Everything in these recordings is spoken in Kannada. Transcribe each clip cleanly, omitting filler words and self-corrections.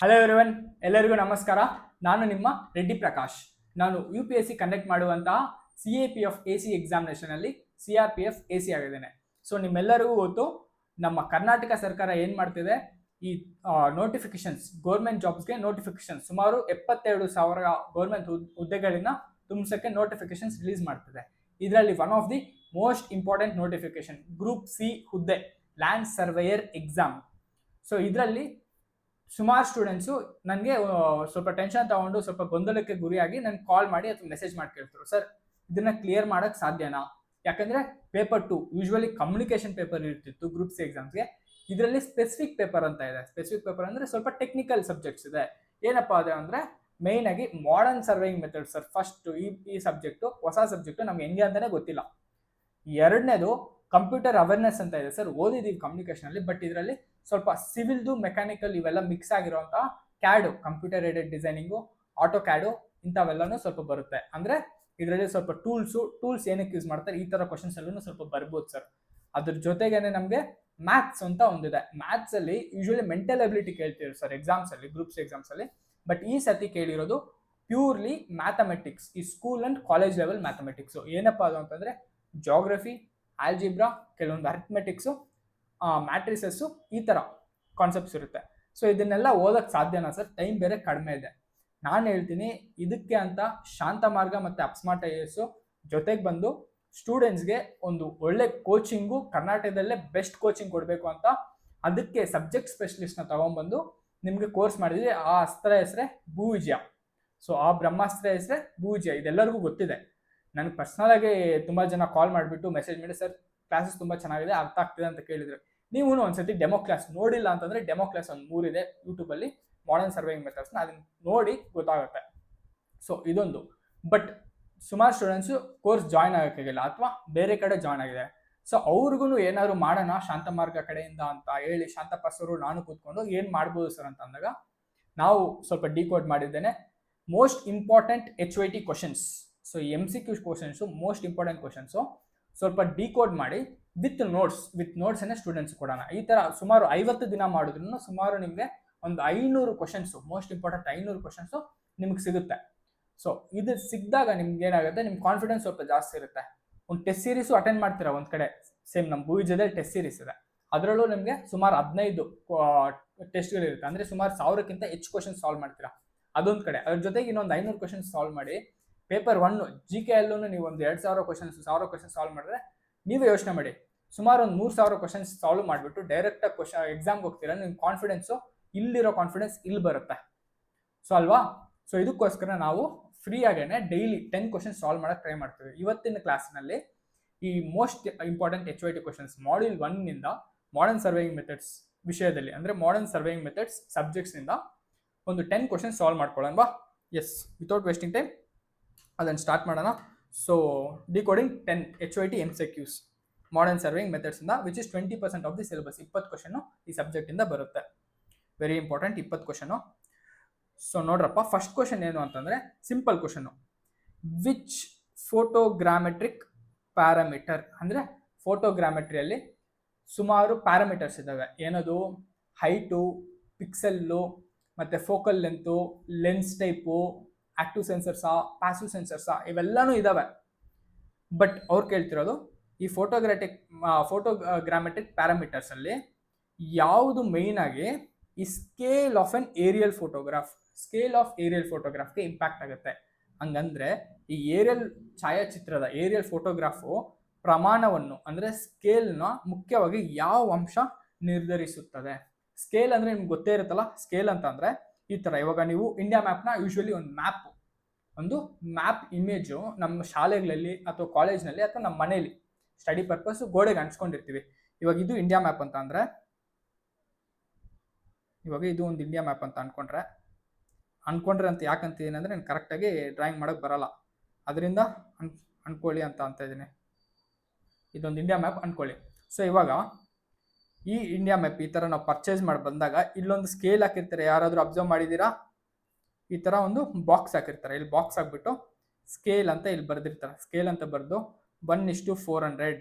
ಹಲೋ ಎವ್ರಿವನ್, ಎಲ್ಲರಿಗೂ ನಮಸ್ಕಾರ. ನಾನು ನಿಮ್ಮ ರೆಡ್ಡಿ ಪ್ರಕಾಶ್. ನಾನು UPSC ಕಂಡಕ್ಟ್ ಮಾಡುವಂತಹ CAPF-AC ಎಕ್ಸಾಮಿನೇಷನಲ್ಲಿ CRPF-AC ಆಗಿದ್ದೇನೆ. ಸೊ ನಿಮ್ಮೆಲ್ಲರಿಗೂ ಗೊತ್ತು, ನಮ್ಮ ಕರ್ನಾಟಕ ಸರ್ಕಾರ ಏನು ಮಾಡ್ತಿದೆ, ಈ ನೋಟಿಫಿಕೇಶನ್ಸ್, ಗೌರ್ಮೆಂಟ್ ಜಾಬ್ಸ್ಗೆ ನೋಟಿಫಿಕೇಶನ್ ಸುಮಾರು 72,000 ಗೌರ್ಮೆಂಟ್ ಹುದ್ದೆಗಳನ್ನ ತುಂಬಿಸೋಕ್ಕೆ ನೋಟಿಫಿಕೇಶನ್ಸ್ ರಿಲೀಸ್ ಮಾಡ್ತಿದೆ. ಇದರಲ್ಲಿ one of the most important notification group C ಹುದ್ದೆ, ಲ್ಯಾಂಡ್ ಸರ್ವೇಯರ್ ಎಕ್ಸಾಮ್. ಸೊ ಇದರಲ್ಲಿ ಸುಮಾರು ಸ್ಟೂಡೆಂಟ್ಸು ನನಗೆ ಸ್ವಲ್ಪ ಟೆನ್ಷನ್ ತಗೊಂಡು ಸ್ವಲ್ಪ ಗೊಂದಲಕ್ಕೆ ಗುರಿಯಾಗಿ ನನಗೆ ಕಾಲ್ ಮಾಡಿ ಅಥವಾ ಮೆಸೇಜ್ ಮಾಡಿ ಕೇಳ್ತಾರೆ, ಸರ್ ಇದನ್ನ ಕ್ಲಿಯರ್ ಮಾಡೋಕ್ಕೆ ಸಾಧ್ಯನಾ? ಯಾಕಂದರೆ ಪೇಪರ್ 2 ಯೂಶ್ವಲಿ ಕಮ್ಯುನಿಕೇಷನ್ ಪೇಪರ್ ಇರ್ತಿತ್ತು ಗ್ರೂಪ್ C ಎಕ್ಸಾಮ್ಸ್ಗೆ. ಇದರಲ್ಲಿ ಸ್ಪೆಸಿಫಿಕ್ ಪೇಪರ್ ಅಂತ ಇದೆ. ಸ್ಪೆಸಿಫಿಕ್ ಪೇಪರ್ ಅಂದರೆ ಸ್ವಲ್ಪ ಟೆಕ್ನಿಕಲ್ ಸಬ್ಜೆಕ್ಟ್ಸ್ ಇದೆ. ಏನಪ್ಪ ಅದು ಅಂದರೆ ಮೇಯ್ನ್ ಆಗಿ modern surveying method sir. First ಈ ಸಬ್ಜೆಕ್ಟು ಹೊಸ ಸಬ್ಜೆಕ್ಟು ನಮ್ಗೆ ಹೆಂಗೆ ಅಂತಲೇ ಗೊತ್ತಿಲ್ಲ. ಎರಡನೇದು ಕಂಪ್ಯೂಟರ್ ಅವೇರ್ನೆಸ್ ಅಂತ ಇದೆ ಸರ್. ಓದಿದ್ದೀವಿ ಕಮ್ಯುನಿಕೇಷನಲ್ಲಿ, ಬಟ್ ಇದರಲ್ಲಿ ಸ್ವಲ್ಪ ಸಿವಿಲ್ದು ಮೆಕ್ಯಾನಿಕಲ್ ಇವೆಲ್ಲ ಮಿಕ್ಸ್ ಆಗಿರುವಂಥ CAD, computer aided designing, auto CAD ಇಂಥವೆಲ್ಲನೂ ಸ್ವಲ್ಪ ಬರುತ್ತೆ. ಅಂದರೆ ಇದರಲ್ಲಿ ಸ್ವಲ್ಪ ಟೂಲ್ಸ್ ಏನಕ್ಕೆ ಯೂಸ್ ಮಾಡ್ತಾರೆ, ಈ ಥರ ಕ್ವಶನ್ಸ್ ಎಲ್ಲೂ ಸ್ವಲ್ಪ ಬರ್ಬೋದು ಸರ್. ಅದ್ರ ಜೊತೆಗೇನೆ ನಮಗೆ ಮ್ಯಾಥ್ಸ್ ಅಂತ ಒಂದಿದೆ. ಮ್ಯಾಥ್ಸಲ್ಲಿ ಯೂಶ್ವಲಿ ಮೆಂಟಲ್ ಅಬಿಲಿಟಿ ಕೇಳ್ತೀವಿ ಸರ್ ಎಕ್ಸಾಮ್ಸಲ್ಲಿ, ಗ್ರೂಪ್ C ಎಕ್ಸಾಮ್ಸಲ್ಲಿ. ಬಟ್ ಈ ಸತಿ ಕೇಳಿರೋದು ಪ್ಯೂರ್ಲಿ ಮ್ಯಾಥಮೆಟಿಕ್ಸ್, ಈ school and college level mathematics. ಏನಪ್ಪ ಅದು ಅಂತಂದರೆ ಜಾಗ್ರಫಿ, ಆಲ್ಜಿಬ್ರಾ, ಕೆಲವೊಂದು ಅರಿಥ್ಮೆಟಿಕ್ಸು, ಮ್ಯಾಟ್ರಿಸಸ್ಸು, ಈ ಥರ ಕಾನ್ಸೆಪ್ಟ್ಸ್ ಇರುತ್ತೆ. ಸೊ ಇದನ್ನೆಲ್ಲ ಓದೋಕ್ಕೆ ಸಾಧ್ಯನಾ ಸರ್? ಟೈಮ್ ಬೇರೆ ಕಡಿಮೆ ಇದೆ. ನಾನು ಹೇಳ್ತೀನಿ, ಇದಕ್ಕೆ ಅಂತ ಶಾಂತ ಮಾರ್ಗ ಮತ್ತು ಅಪ್ಸ್ಮಾರ್ಟ್ IAS ಜೊತೆಗೆ ಬಂದು ಸ್ಟೂಡೆಂಟ್ಸ್ಗೆ ಒಂದು ಒಳ್ಳೆ ಕೋಚಿಂಗು, ಕರ್ನಾಟಕದಲ್ಲೇ ಬೆಸ್ಟ್ ಕೋಚಿಂಗ್ ಕೊಡಬೇಕು ಅಂತ ಅದಕ್ಕೆ ಸಬ್ಜೆಕ್ಟ್ ಸ್ಪೆಷಲಿಸ್ಟ್ನ ತೊಗೊಂಡ್ಬಂದು ನಿಮಗೆ ಕೋರ್ಸ್ ಮಾಡಿದ್ವಿ. ಆ ಅಸ್ತ್ರ ಹೆಸರೇ ಭೂವಿಜಯ. ಸೊ ಆ ಬ್ರಹ್ಮಾಸ್ತ್ರ ಹೆಸರೇ ಭೂವಿಜಯ. ಇದೆಲ್ಲರಿಗೂ ಗೊತ್ತಿದೆ. ನನಗೆ ಪರ್ಸ್ನಲಾಗಿ ತುಂಬ ಜನ ಕಾಲ್ ಮಾಡಿಬಿಟ್ಟು ಮೆಸೇಜ್ ಮಾಡಿ, ಸರ್ ಕ್ಲಾಸಸ್ ತುಂಬ ಚೆನ್ನಾಗಿದೆ, ಅರ್ಥ ಆಗ್ತಿದೆ ಅಂತ ಕೇಳಿದ್ರು. ನೀವು ಒಂದ್ಸತಿ ಡೆಮೋ ಕ್ಲಾಸ್ ನೋಡಿಲ್ಲ ಅಂತಂದರೆ ಡೆಮೋ ಕ್ಲಾಸ್ ಒಂದು 3 ಇದೆ ಯೂಟ್ಯೂಬಲ್ಲಿ, ಮಾಡರ್ನ್ ಸರ್ವೇಯಿಂಗ್ ಮೆಥಡ್ಸ್ನ, ಅದನ್ನ ನೋಡಿ ಗೊತ್ತಾಗುತ್ತೆ. ಸೊ ಇದೊಂದು. ಬಟ್ ಸುಮಾರು ಸ್ಟೂಡೆಂಟ್ಸು ಕೋರ್ಸ್ ಜಾಯ್ನ್ ಆಗೋಕ್ಕಾಗಿಲ್ಲ ಅಥವಾ ಬೇರೆ ಕಡೆ ಜಾಯ್ನ್ ಆಗಿದೆ. ಸೊ ಅವ್ರಿಗೂ ಏನಾದ್ರು ಮಾಡೋಣ ಶಾಂತ ಮಾರ್ಗ ಕಡೆಯಿಂದ ಅಂತ ಹೇಳಿ ಶಾಂತಪ್ಪ ಸರು ನಾನು ಕೂತ್ಕೊಂಡು ಏನು ಮಾಡ್ಬೋದು ಸರ್ ಅಂತ ಅಂದಾಗ ನಾವು ಸ್ವಲ್ಪ ಡಿಕೋಡ್ ಮಾಡಿದ್ದೇನೆ. Most important HYT questions. So MCQ questions, most important questions ಸ್ವಲ್ಪ ಡಿಕೋಡ್ ಮಾಡಿ ವಿತ್ ನೋಟ್ಸನ್ನೇ ಸ್ಟೂಡೆಂಟ್ಸ್ ಕೊಡೋಣ. ಈ ಥರ ಸುಮಾರು 50 ದಿನ ಮಾಡಿದ್ರು ಸುಮಾರು ನಿಮಗೆ ಒಂದು 500 ಕ್ವಶನ್ಸು, ಮೋಸ್ಟ್ ಇಂಪಾರ್ಟೆಂಟ್ 500 ಕ್ವಶನ್ಸು ನಿಮ್ಗೆ ಸಿಗುತ್ತೆ. ಸೊ ಇದು ಸಿಕ್ಕಿದಾಗ ನಿಮ್ಗೆ ಏನಾಗುತ್ತೆ, ನಿಮ್ಮ ಕಾನ್ಫಿಡೆನ್ಸ್ ಸ್ವಲ್ಪ ಜಾಸ್ತಿ ಇರುತ್ತೆ. ಒಂದು ಟೆಸ್ಟ್ ಸೀರೀಸು ಅಟೆಂಡ್ ಮಾಡ್ತೀರಾ ಒಂದು ಕಡೆ, ಸೇಮ್ ನಮ್ಮ ಭೂವಿಜಯದಲ್ಲಿ ಟೆಸ್ಟ್ ಸೀರೀಸ್ ಇದೆ. ಅದರಲ್ಲೂ ನಿಮಗೆ ಸುಮಾರು 15 ಟೆಸ್ಟ್ಗಳಿರುತ್ತೆ. ಅಂದರೆ ಸುಮಾರು 1000ಕ್ಕಿಂತ ಹೆಚ್ಚು ಕ್ವಶನ್ಸ್ ಸಾಲ್ವ್ ಮಾಡ್ತೀರಾ ಅದೊಂದು ಕಡೆ. ಅದ್ರ ಜೊತೆಗೆ ಇನ್ನೊಂದು 500 ಕ್ವಶನ್ಸ್ ಸಾಲ್ವ್ ಮಾಡಿ ಪೇಪರ್ 1 GK ಅಲ್ಲೂ ನೀವು ಒಂದು 2000 ಕ್ವಶನ್ಸ್ 1000 ಕ್ವಶನ್ಸ್ ಸಾಲ್ವ್ ಮಾಡಿದ್ರೆ ನೀವೇ ಯೋಚನೆ ಮಾಡಿ, ಸುಮಾರು ಒಂದು 3000 ಕ್ವಶನ್ಸ್ ಸಾಲ್ವ್ ಮಾಡಿಬಿಟ್ಟು ಡೈರೆಕ್ಟಾಗಿ ಎಕ್ಸಾಮ್ಗೆ ಹೋಗ್ತೀರಾ. ನಿಮ್ಮ ಕಾನ್ಫಿಡೆನ್ಸು, ಇಲ್ಲಿರೋ ಕಾನ್ಫಿಡೆನ್ಸ್ ಇಲ್ಲಿ ಬರುತ್ತೆ. ಸೊ ಅಲ್ವಾ? ಸೊ ಇದಕ್ಕೋಸ್ಕರ ನಾವು ಫ್ರೀ ಆಗೇನೆ ಡೈಲಿ 10 ಕ್ವಶನ್ಸ್ ಸಾಲ್ವ್ ಮಾಡೋಕ್ಕೆ ಟ್ರೈ ಮಾಡ್ತೀವಿ. ಇವತ್ತಿನ ಕ್ಲಾಸ್ನಲ್ಲಿ ಈ most important HYT questions module 1ನಿಂದ ಮಾಡರ್ನ್ ಸರ್ವೇಯಿಂಗ್ ಮೆಥಡ್ಸ್ ವಿಷಯದಲ್ಲಿ, ಅಂದರೆ ಮಾಡರ್ನ್ ಸರ್ವೇಯಿಂಗ್ ಮೆಥಡ್ಸ್ ಸಬ್ಜೆಕ್ಟ್ಸ್ನಿಂದ ಒಂದು 10 ಕ್ವಶನ್ಸ್ ಸಾಲ್ವ್ ಮಾಡ್ಕೊಳ್ಳೋಣ. ಎಸ್, ವಿತೌಟ್ ವೇಸ್ಟಿಂಗ್ ಟೈಮ್ ಅದನ್ನು ಸ್ಟಾರ್ಟ್ ಮಾಡೋಣ. So decoding 10 HYT MCQs modern surveying ಮೆಥಡ್ಸಿಂದ, which is 20% of the syllabus. 20 question ಈ ಸಬ್ಜೆಕ್ಟಿಂದ ಬರುತ್ತೆ. Very important 20 question. ಸೊ ನೋಡ್ರಪ್ಪ, ಫಸ್ಟ್ ಕ್ವಶನ್ ಏನು ಅಂತಂದರೆ simple question. Which photogrammetric parameter, ಅಂದರೆ ಫೋಟೋಗ್ರಾಮೆಟ್ರಿಯಲ್ಲಿ ಸುಮಾರು ಪ್ಯಾರಾಮೀಟರ್ಸ್ ಇದ್ದಾವೆ. ಏನದು? ಹೈಟು, ಪಿಕ್ಸೆಲ್ಲು, ಮತ್ತು focal length, lens type, active ಸೆನ್ಸರ್ಸಾ, ಪ್ಯಾಸಿವ್ ಸೆನ್ಸರ್ಸಾ, ಇವೆಲ್ಲನೂ ಇದ್ದಾವೆ. ಬಟ್ ಅವ್ರು ಕೇಳ್ತಿರೋದು ಈ ಫೋಟೋಗ್ರಾಮೆಟ್ರಿಕ್ ಪ್ಯಾರಾಮೀಟರ್ಸಲ್ಲಿ ಯಾವುದು ಮೇಯ್ನಾಗಿ ಈ ಸ್ಕೇಲ್ ಆಫ್ ಎನ್ ಏರಿಯಲ್ ಫೋಟೋಗ್ರಾಫ್ಗೆ ಇಂಪ್ಯಾಕ್ಟ್ ಆಗುತ್ತೆ. ಹಂಗಂದರೆ ಈ ಏರಿಯಲ್ ಛಾಯಾಚಿತ್ರದ ಏರಿಯಲ್ ಫೋಟೋಗ್ರಾಫು ಪ್ರಮಾಣವನ್ನು, ಅಂದರೆ ಸ್ಕೇಲ್ನ ಮುಖ್ಯವಾಗಿ ಯಾವ ಅಂಶ ನಿರ್ಧರಿಸುತ್ತದೆ? ಸ್ಕೇಲ್ ಅಂದರೆ ನಿಮ್ಗೆ ಗೊತ್ತೇ ಇರುತ್ತಲ್ಲ, ಸ್ಕೇಲ್ ಅಂತ ಅಂದರೆ ಈ ಥರ. ಇವಾಗ ನೀವು ಇಂಡಿಯಾ ಮ್ಯಾಪ್ನ ಯೂಶ್ವಲಿ ಒಂದು ಮ್ಯಾಪ್ ಇಮೇಜು ನಮ್ಮ ಶಾಲೆಗಳಲ್ಲಿ ಅಥವಾ ಕಾಲೇಜ್ನಲ್ಲಿ ಅಥವಾ ನಮ್ಮ ಮನೇಲಿ ಸ್ಟಡಿ ಪರ್ಪಸ್ ಗೋಡೆಗೆ ಅಂಟಿಸ್ಕೊಂಡಿರ್ತೀವಿ. ಇವಾಗ ಇದು ಇಂಡಿಯಾ ಮ್ಯಾಪ್ ಅಂತ ಅಂದರೆ, ಇವಾಗ ಇದು ಒಂದು ಇಂಡಿಯಾ ಮ್ಯಾಪ್ ಅಂತ ಅನ್ಕೊಂಡ್ರೆ ಅಂತ ಯಾಕಂತಿದ್ದೀನಿ ಅಂದರೆ ನಾನು ಕರೆಕ್ಟಾಗಿ ಡ್ರಾಯಿಂಗ್ ಮಾಡೋಕ್ಕೆ ಬರಲ್ಲ, ಅದರಿಂದ ಅನ್ಕೊಳ್ಳಿ ಅಂತ ಇದ್ದೀನಿ. ಇದೊಂದು ಇಂಡಿಯಾ ಮ್ಯಾಪ್ ಅನ್ಕೊಳ್ಳಿ. ಸೊ ಇವಾಗ ಈ ಇಂಡಿಯಾ ಮ್ಯಾಪ್ ಈ ಥರ ನಾವು ಪರ್ಚೇಸ್ ಮಾಡಿ ಬಂದಾಗ ಇಲ್ಲೊಂದು ಸ್ಕೇಲ್ ಹಾಕಿರ್ತಾರೆ. ಯಾರಾದರೂ ಅಬ್ಸರ್ವ್ ಮಾಡಿದ್ದೀರಾ? ಈ ಥರ ಒಂದು ಬಾಕ್ಸ್ ಹಾಕಿರ್ತಾರೆ. ಇಲ್ಲಿ ಬಾಕ್ಸ್ ಹಾಕ್ಬಿಟ್ಟು ಸ್ಕೇಲ್ ಅಂತ ಇಲ್ಲಿ ಬರೆದಿರ್ತಾರೆ. ಸ್ಕೇಲ್ ಅಂತ ಬರೆದು 1:400,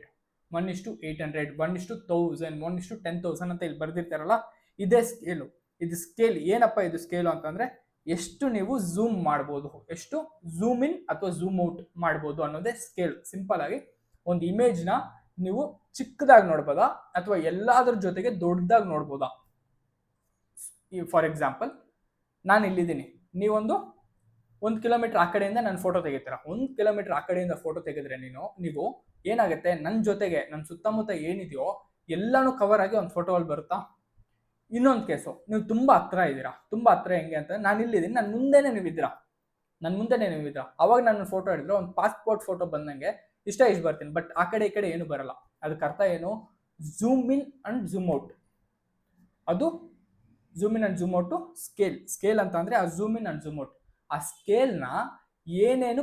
1:800, 1:1000, 1:10,000 ಅಂತ ಇಲ್ಲಿ ಬರೆದಿರ್ತಾರಲ್ಲ, ಇದೇ ಸ್ಕೇಲು. ಇದು ಸ್ಕೇಲ್ ಏನಪ್ಪ, ಇದು ಸ್ಕೇಲು ಅಂತಂದ್ರೆ ಎಷ್ಟು ನೀವು ಝೂಮ್ ಮಾಡ್ಬೋದು, ಎಷ್ಟು ಝೂಮ್ ಇನ್ ಅಥವಾ ಝೂಮ್ ಔಟ್ ಮಾಡ್ಬೋದು ಅನ್ನೋದೇ ಸ್ಕೇಲ್. ಸಿಂಪಲ್ ಆಗಿ ಒಂದು ಇಮೇಜ್ನ ನೀವು ಚಿಕ್ಕದಾಗಿ ನೋಡ್ಬೋದಾ ಅಥವಾ ಎಲ್ಲಾದ್ರ ಜೊತೆಗೆ ದೊಡ್ಡದಾಗಿ ನೋಡ್ಬೋದಾ. ಫಾರ್ ಎಕ್ಸಾಂಪಲ್, ನಾನು ಇಲ್ಲಿದ್ದೀನಿ, ನೀವೊಂದು 1 ಕಿಲೋಮೀಟರ್ ಆ ಕಡೆಯಿಂದ ನನ್ನ ಫೋಟೋ ತೆಗಿತೀರಾ. 1 ಕಿಲೋಮೀಟರ್ ಆ ಕಡೆಯಿಂದ ಫೋಟೋ ತೆಗೆದ್ರೆ ನೀವು ಏನಾಗುತ್ತೆ, ನನ್ನ ಜೊತೆಗೆ ನನ್ನ ಸುತ್ತಮುತ್ತ ಏನಿದೆಯೋ ಎಲ್ಲಾನು ಕವರ್ ಆಗಿ ಒಂದು ಫೋಟೋ ಅಲ್ಲಿ ಬರುತ್ತಾ. ಇನ್ನೊಂದು ಕೇಸು, ನೀವು ತುಂಬಾ ಹತ್ರ ಇದ್ದೀರಾ. ತುಂಬಾ ಹತ್ರ ಹೆಂಗೆ ಅಂತ, ನಾನು ಇಲ್ಲಿದ್ದೀನಿ, ನನ್ನ ಮುಂದೆನೆ ನೀವಿದ್ದೀರಾ, ಅವಾಗ ನನ್ನ ಫೋಟೋ ಹಿಡಿದ್ರೆ ಒಂದು ಪಾಸ್ಪೋರ್ಟ್ ಫೋಟೋ ಬಂದಂಗೆ ಇಷ್ಟ ಬರ್ತೀನಿ. ಬಟ್ ಆ ಕಡೆ ಈ ಕಡೆ ಏನು ಬರಲ್ಲ. ಅದಕ್ಕೆ ಅರ್ಥ ಏನು, zoom in and zoom out. ಅದು zoom in and zoom out scale ಅಂತ ಅಂದ್ರೆ ಆ zoom in and zoom out. ಆ ಸ್ಕೇಲ್ನ ಏನೇನು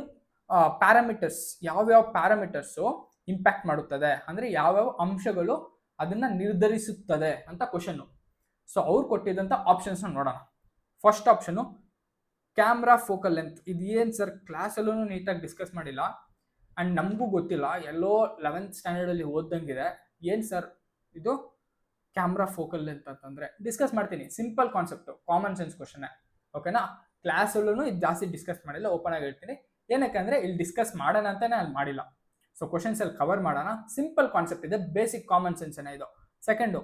ಪ್ಯಾರಾಮೀಟರ್ಸ್, ಯಾವ್ಯಾವ ಪ್ಯಾರಾಮೀಟರ್ಸು ಇಂಪ್ಯಾಕ್ಟ್ ಮಾಡುತ್ತದೆ ಅಂದ್ರೆ ಯಾವ್ಯಾವ ಅಂಶಗಳು ಅದನ್ನ ನಿರ್ಧರಿಸುತ್ತದೆ ಅಂತ ಕ್ವಶನ್. ಸೊ ಅವ್ರು ಕೊಟ್ಟಿದ್ದಂಥ ಆಪ್ಷನ್ಸ್ನ ನೋಡೋಣ. First option camera focal length. ಇದು ಏನು ಸರ್, ಕ್ಲಾಸಲ್ಲೂ ನೀಟಾಗಿ ಡಿಸ್ಕಸ್ ಮಾಡಿಲ್ಲ ಆ್ಯಂಡ್ ನಮಗೂ ಗೊತ್ತಿಲ್ಲ, ಎಲ್ಲೋ 11th ಸ್ಟ್ಯಾಂಡರ್ಡಲ್ಲಿ ಓದ್ದಂಗಿದೆ. ಏನು ಸರ್ ಇದು ಕ್ಯಾಮ್ರಾ ಫೋಕಲ್ ಲೆಂತ್ ಅಂತಂದರೆ ಡಿಸ್ಕಸ್ ಮಾಡ್ತೀನಿ. ಸಿಂಪಲ್ ಕಾನ್ಸೆಪ್ಟು, ಕಾಮನ್ ಸೆನ್ಸ್ ಕ್ವಶನ್ನೇ, ಓಕೆನಾ. ಕ್ಲಾಸಲ್ಲೂ ಇದು ಜಾಸ್ತಿ ಡಿಸ್ಕಸ್ ಮಾಡಿಲ್ಲ, ಓಪನ್ ಆಗಿ ಹೇಳ್ತೀನಿ. ಏನಕ್ಕೆ ಅಂದರೆ ಇಲ್ಲಿ ಡಿಸ್ಕಸ್ ಮಾಡೋಣ ಅಂತಲೇ ಅಲ್ಲಿ ಮಾಡಿಲ್ಲ. ಸೊ ಕ್ವಶನ್ಸ್ ಅಲ್ಲಿ ಕವರ್ ಮಾಡೋಣ. ಸಿಂಪಲ್ ಕಾನ್ಸೆಪ್ಟ್ ಇದೆ, ಬೇಸಿಕ್ ಕಾಮನ್ ಸೆನ್ಸ್ ಏನೇ ಇದು. Second,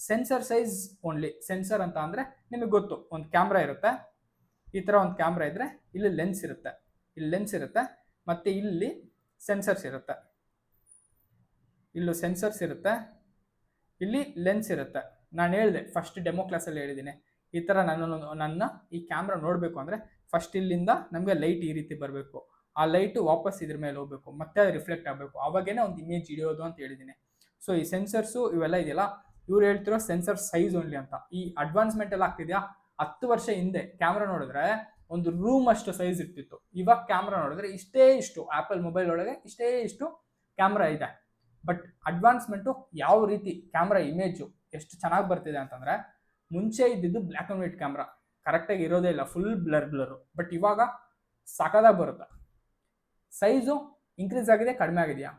sensor size only. Sensor ಅಂತ ಅಂದರೆ ನಿಮಗೆ ಗೊತ್ತು, ಒಂದು ಕ್ಯಾಮ್ರಾ ಇರುತ್ತೆ, ಈ ಥರ ಒಂದು ಕ್ಯಾಮ್ರಾ ಇದ್ದರೆ ಇಲ್ಲಿ ಲೆನ್ಸ್ ಇರುತ್ತೆ, ಮತ್ತು ಇಲ್ಲಿ ಸೆನ್ಸರ್ಸ್ ಇರುತ್ತೆ, ಇಲ್ಲೂ ಸೆನ್ಸರ್ಸ್ ಇರುತ್ತೆ, ಇಲ್ಲಿ ಲೆನ್ಸ್ ಇರುತ್ತೆ. ನಾನು ಹೇಳಿದೆ ಫಸ್ಟ್ ಡೆಮೋ ಕ್ಲಾಸಲ್ಲಿ ಹೇಳಿದ್ದೀನಿ, ಈ ಥರ ನನ್ನ ಈ ಕ್ಯಾಮ್ರಾ ನೋಡಬೇಕು ಅಂದರೆ ಫಸ್ಟ್ ಇಲ್ಲಿಂದ ನಮಗೆ ಲೈಟ್ ಈ ರೀತಿ ಬರಬೇಕು, ಆ ಲೈಟು ವಾಪಸ್ ಇದ್ರ ಮೇಲೆ ಹೋಗ್ಬೇಕು, ಮತ್ತೆ ಅದು ರಿಫ್ಲೆಕ್ಟ್ ಆಗಬೇಕು, ಆವಾಗೇನೆ ಒಂದು ಇಮೇಜ್ ಹಿಡಿಯೋದು ಅಂತ ಹೇಳಿದ್ದೀನಿ. ಸೊ ಈ ಸೆನ್ಸರ್ಸು ಇವೆಲ್ಲ ಇದೆಯಲ್ಲ, ಇವ್ರು ಹೇಳ್ತಿರೋ ಸೆನ್ಸರ್ ಸೈಜ್ ಓನ್ಲಿ ಅಂತ. ಈ ಅಡ್ವಾನ್ಸ್ಮೆಂಟ್ ಎಲ್ಲ ಆಗ್ತಿದೆಯಾ, 10 ವರ್ಷ ಹಿಂದೆ ಕ್ಯಾಮ್ರಾ ನೋಡಿದ್ರೆ ಒಂದು ರೂಮ್ ಅಷ್ಟು ಸೈಜ್ ಇರ್ತಿತ್ತು. ಇವಾಗ ಕ್ಯಾಮ್ರಾ ನೋಡಿದ್ರೆ ಇಷ್ಟು ಆ್ಯಪಲ್ ಮೊಬೈಲ್ ಒಳಗೆ ಇಷ್ಟು ಕ್ಯಾಮ್ರಾ ಇದೆ. ಬಟ್ ಅಡ್ವಾನ್ಸ್ಮೆಂಟು ಯಾವ ರೀತಿ ಕ್ಯಾಮ್ರಾ ಇಮೇಜು ಎಷ್ಟು ಚೆನ್ನಾಗಿ ಬರ್ತಿದೆ ಅಂತಂದರೆ, ಮುಂಚೆ ಇದ್ದಿದ್ದು ಬ್ಲ್ಯಾಕ್ ಆ್ಯಂಡ್ ವೈಟ್ ಕ್ಯಾಮ್ರಾ ಕರೆಕ್ಟಾಗಿ ಇರೋದೇ ಇಲ್ಲ, ಫುಲ್ ಬ್ಲರು. ಬಟ್ ಇವಾಗ ಸಾಕಾದಾಗ ಬರುತ್ತೆ. ಸೈಜು ಇನ್ಕ್ರೀಸ್ ಆಗಿದೆ, ಕಡಿಮೆ ಆಗಿದೆಯಾ,